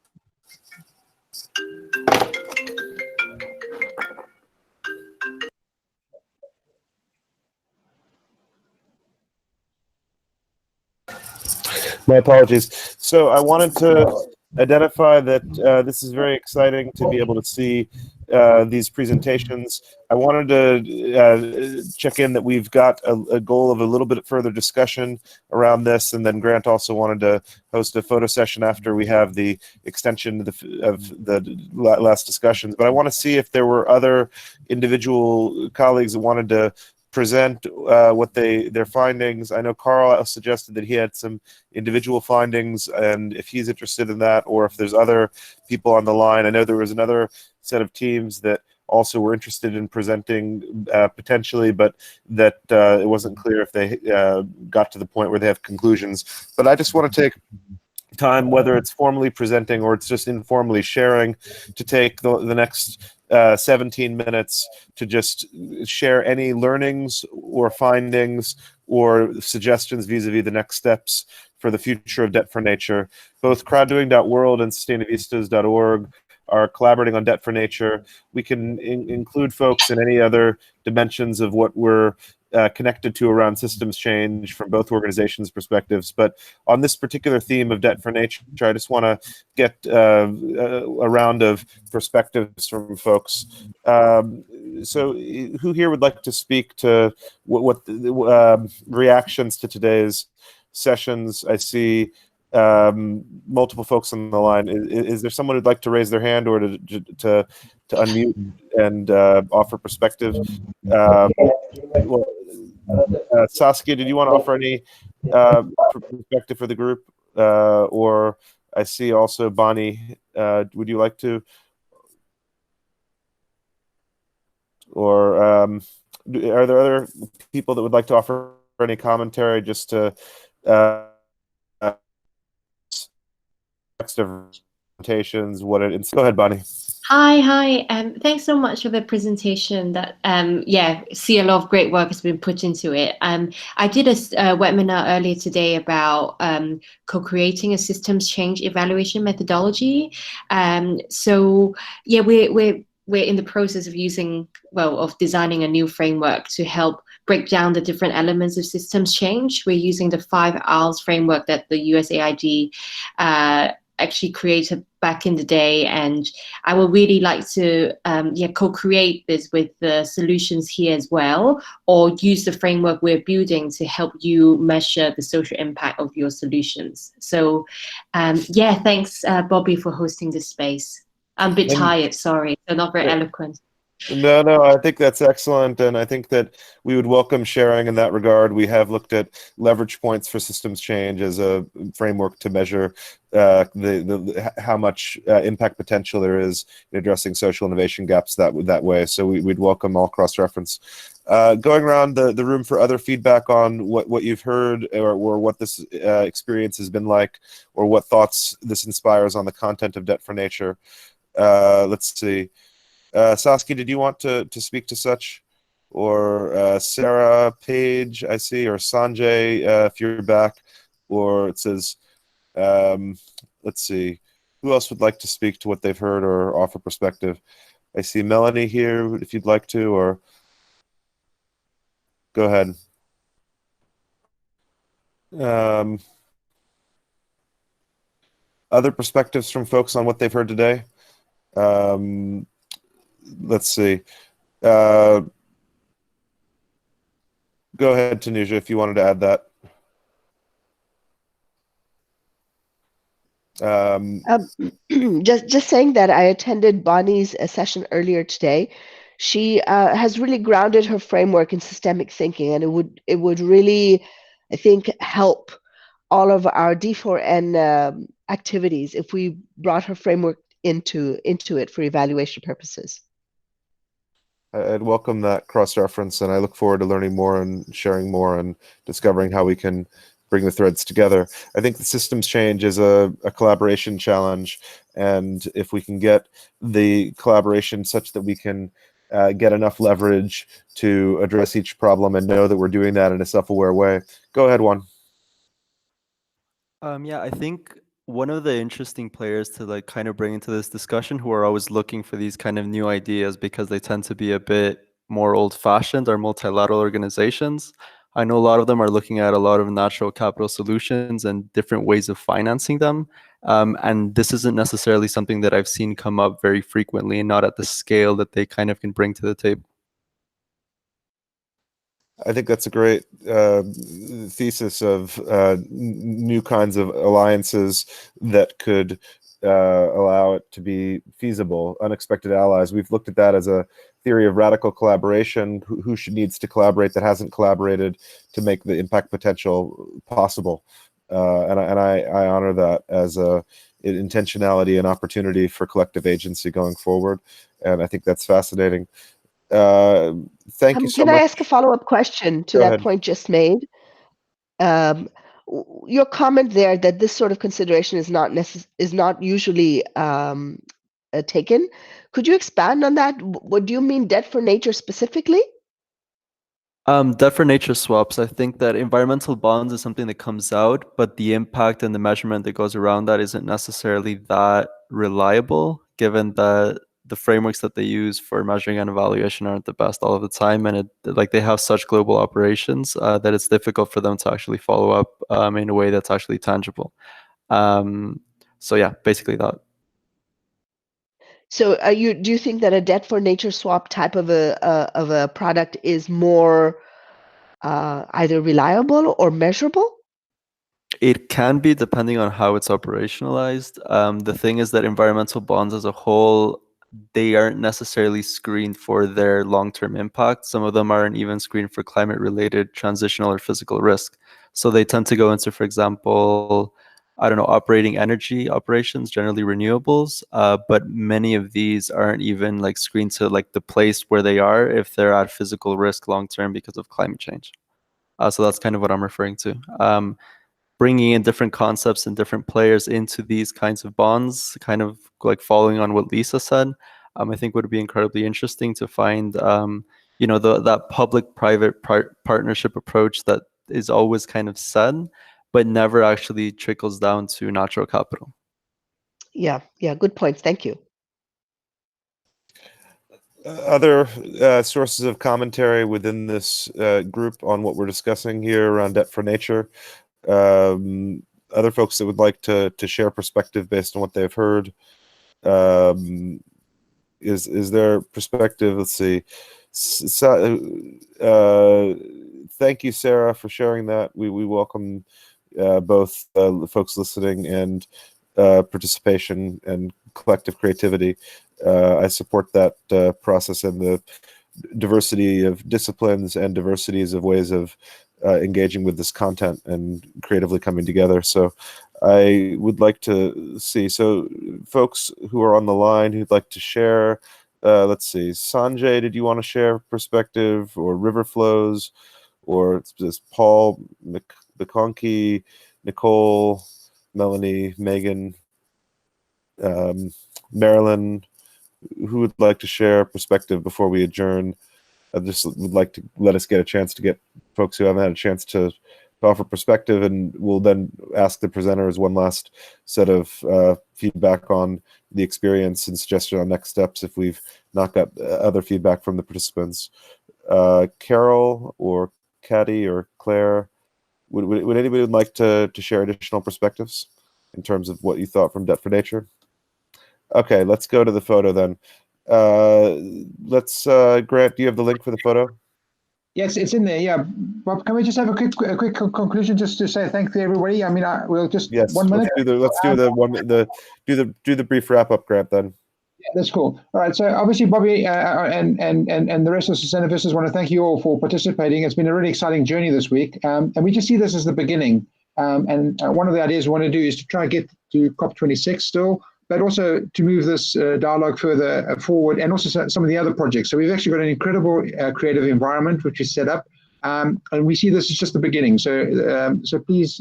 My apologies. So I wanted to identify that this is very exciting to be able to see these presentations. I wanted to check in that we've got a goal of a little bit further discussion around this, and then Grant also wanted to host a photo session after we have the extension of the last discussions. But I want to see if there were other individual colleagues that wanted to present what their findings. I know Carl suggested that he had some individual findings, and if he's interested in that, or if there's other people on the line. I know there was another set of teams that also were interested in presenting potentially, but that it wasn't clear if they got to the point where they have conclusions. But I just want to take time, whether it's formally presenting or it's just informally sharing, to take the next 17 minutes to just share any learnings or findings or suggestions vis-a-vis the next steps for the future of Debt for Nature. Both CrowdDoing.world and Sustainavistas.org are collaborating on Debt for Nature. We can include folks in any other dimensions of what we're connected to around systems change from both organizations' perspectives. But on this particular theme of Debt for Nature, I just want to get a round of perspectives from folks. So who here would like to speak to what the reactions to today's sessions? I see multiple folks on the line. Is there someone who'd like to raise their hand or to unmute and offer perspective? Saskia, did you want to offer any perspective for the group? Or I see also Bonnie. Would you like to? Or are there other people that would like to offer any commentary just to presentations? Go ahead, Bonnie. Hi. Thanks so much for the presentation. That see a lot of great work has been put into it. I did a webinar earlier today about co-creating a systems change evaluation methodology. So yeah, we're in the process of designing a new framework to help break down the different elements of systems change. We're using the 5 R's framework that the USAID actually created back in the day, and I would really like to co-create this with the solutions here as well, or use the framework we're building to help you measure the social impact of your solutions. So thanks Bobby for hosting this space. I'm a bit tired, sorry, so not very eloquent. No, I think that's excellent, and I think that we would welcome sharing in that regard. We have looked at leverage points for systems change as a framework to measure how much impact potential there is in addressing social innovation gaps that way. So we'd welcome all cross-reference. Going around the room for other feedback on what you've heard, or what this experience has been like, or what thoughts this inspires on the content of Debt for Nature. Let's see. Saskia, did you want to speak to such? Or Sarah, Paige, I see, or Sanjay, if you're back. Or it says, let's see, who else would like to speak to what they've heard or offer perspective? I see Melanie here, if you'd like to, or go ahead. Other perspectives from folks on what they've heard today? Let's see. Go ahead, Tanuja, if you wanted to add that. Just saying that I attended Bonnie's session earlier today. She has really grounded her framework in systemic thinking, and it would really, I think, help all of our D4N activities if we brought her framework into it for evaluation purposes. I'd welcome that cross-reference, and I look forward to learning more and sharing more and discovering how we can bring the threads together. I think the systems change is a collaboration challenge, and if we can get the collaboration such that we can get enough leverage to address each problem and know that we're doing that in a self-aware way. Go ahead, Juan. I think one of the interesting players to kind of bring into this discussion, who are always looking for these kind of new ideas because they tend to be a bit more old-fashioned, are multilateral organizations. I know a lot of them are looking at a lot of natural capital solutions and different ways of financing them. And this isn't necessarily something that I've seen come up very frequently, and not at the scale that they kind of can bring to the table. I think that's a great thesis of new kinds of alliances that could allow it to be feasible. Unexpected allies. We've looked at that as a theory of radical collaboration. Who needs to collaborate that hasn't collaborated to make the impact potential possible? And I honor that as a intentionality and opportunity for collective agency going forward. And I think that's fascinating. Thank you so much. Can I ask a follow-up question to that point just made? Your comment there that this sort of consideration is not usually taken. Could you expand on that? What do you mean, Debt for Nature specifically? Debt for Nature swaps. I think that environmental bonds is something that comes out, but the impact and the measurement that goes around that isn't necessarily that reliable, given that the frameworks that they use for measuring and evaluation aren't the best all of the time, and they have such global operations that it's difficult for them to actually follow up in a way that's actually tangible. So yeah, basically that. So do you think that a Debt for Nature swap type of a product is more either reliable or measurable? It can be, depending on how it's operationalized. The thing is that environmental bonds as a whole, they aren't necessarily screened for their long-term impact. Some of them aren't even screened for climate-related transitional or physical risk. So they tend to go into, for example, operating energy operations, generally renewables, but many of these aren't even screened to the place where they are if they're at physical risk long-term because of climate change. So that's kind of what I'm referring to. Bringing in different concepts and different players into these kinds of bonds, kind of following on what Lisa said, I think would be incredibly interesting to find, that public-private partnership approach that is always kind of said, but never actually trickles down to natural capital. Yeah, good points. Thank you. Other sources of commentary within this group on what we're discussing here around Debt for Nature. other folks that would like to share perspective based on what they've heard? Is there perspective? Let's see. Thank you, Sarah, for sharing that. We welcome both the folks listening and participation and collective creativity. I support that process and the diversity of disciplines and diversities of ways of engaging with this content and creatively coming together. So I would like to see, so folks who are on the line who'd like to share, let's see, Sanjay, did you want to share perspective, or River Flows, or this Paul McConkey, Nicole, Melanie, Megan, Marilyn, who would like to share perspective before we adjourn? I just would like to let us get a chance to get folks who haven't had a chance to offer perspective, and we'll then ask the presenters one last set of feedback on the experience and suggestion on next steps if we've not got other feedback from the participants. Carol or Caddy or Claire, would anybody would like to share additional perspectives in terms of what you thought from Debt for Nature? Okay, let's go to the photo then. Let's Grant, do you have the link for the photo? Yes, it's in there. Yeah, Bob, can we just have a quick conclusion, just to say thank you to everybody? I mean, we'll just 1 minute. Let's do the brief wrap up, Grant. Then. Yeah, that's cool. All right. So obviously, Bobby and the rest of the Sustainabilists want to thank you all for participating. It's been a really exciting journey this week, and we just see this as the beginning. And one of the ideas we want to do is to try to get to COP26 still, but also to move this dialogue further forward, and also some of the other projects. So we've actually got an incredible creative environment which is set up, and we see this as just the beginning. So please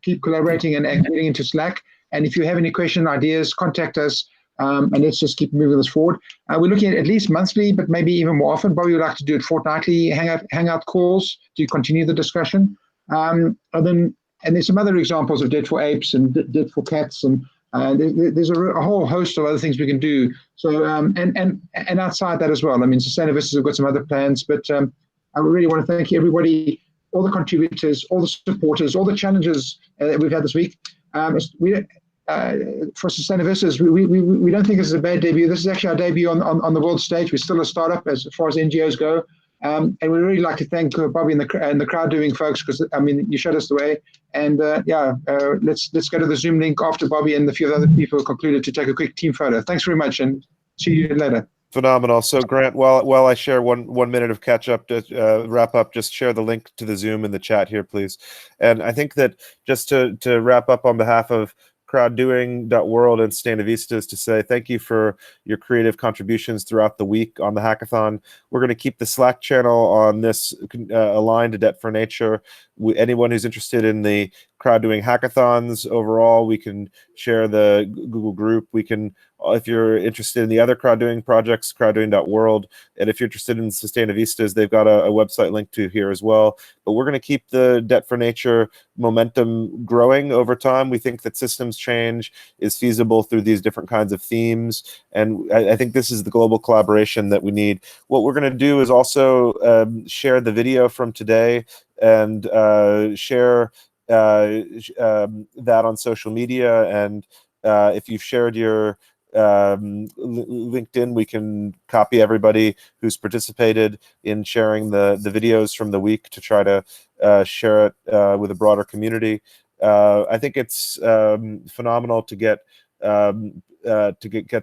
keep collaborating and getting into Slack. And if you have any question, ideas, contact us, and let's just keep moving this forward. We're looking at least monthly, but maybe even more often. Bobby would like to do it fortnightly, hangout calls to continue the discussion. And there's some other examples of Debt for Apes and Debt for Cats, and there's a whole host of other things we can do. So and outside that as well. I mean, Sustainabilists have got some other plans, but I really want to thank everybody, all the contributors, all the supporters, all the challenges that we've had this week. For Sustainabilists, we don't think this is a bad debut. This is actually our debut on the world stage. We're still a startup as far as NGOs go. And we really like to thank Bobby and the CrowdDoing folks, because I mean, you showed us the way. And let's go to the Zoom link after Bobby and a few other people concluded to take a quick team photo. Thanks very much, and see you later. Phenomenal. So Grant, while I share one minute of catch up to wrap up, just share the link to the Zoom in the chat here, please. And I think that just to wrap up on behalf of CrowdDoing.world and Sustainavistas, to say thank you for your creative contributions throughout the week on the hackathon. We're going to keep the Slack channel on this aligned to Debt for Nature. Anyone who's interested in the CrowdDoing hackathons overall, we can share the Google group. We can, if you're interested in the other CrowdDoing projects, CrowdDoing.world, and if you're interested in Sustainavistas, they've got a website linked to here as well. But we're going to keep the Debt for Nature momentum growing over time. We think that systems change is feasible through these different kinds of themes, and I think this is the global collaboration that we need. What we're going to do is also share the video from today and share that on social media. And if you've shared your LinkedIn, we can copy everybody who's participated in sharing the videos from the week to try to share it with a broader community. I think it's phenomenal to get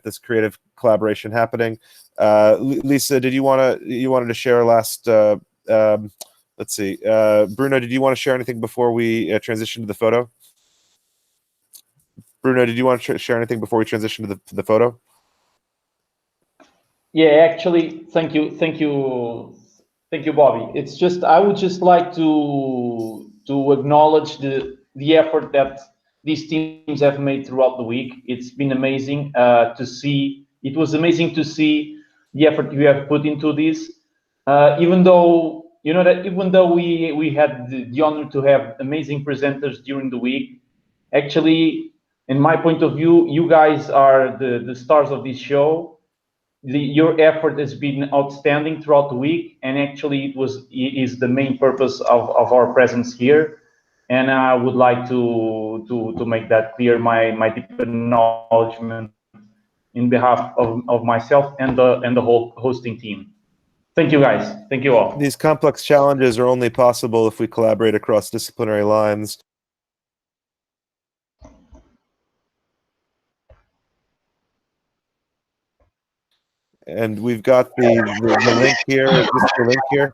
this creative collaboration happening. Lisa, did you wanted to share last? Let's see. Bruno, did you want to share anything before we transition to the photo? Bruno, did you want to share anything before we transition to the photo? Yeah, actually, thank you, Bobby. It's just, I would just like to acknowledge the effort that these teams have made throughout the week. It's been amazing to see. It was amazing to see the effort you have put into this. Even though we had the honor to have amazing presenters during the week, actually, in my point of view, you guys are the stars of this show. Your effort has been outstanding throughout the week, and actually it is the main purpose of our presence here. And I would like to make that clear, my deep acknowledgement in behalf of myself and the whole hosting team. Thank you, guys. Thank you all. These complex challenges are only possible if we collaborate across disciplinary lines. And we've got the link here. Is this the link here?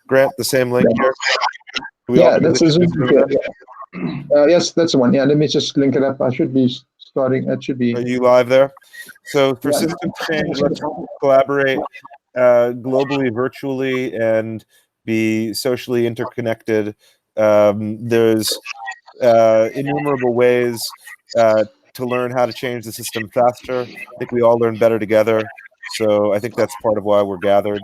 Grant, the same link here? Yeah, that's a Zoom. Yes, that's the one. Yeah, let me just link it up. I should be starting. That should be. Are you live there? So for Yeah. systems change, let's collaborate globally, virtually, and be socially interconnected. There's innumerable ways to learn how to change the system faster. I think we all learn better together. So I think that's part of why we're gathered.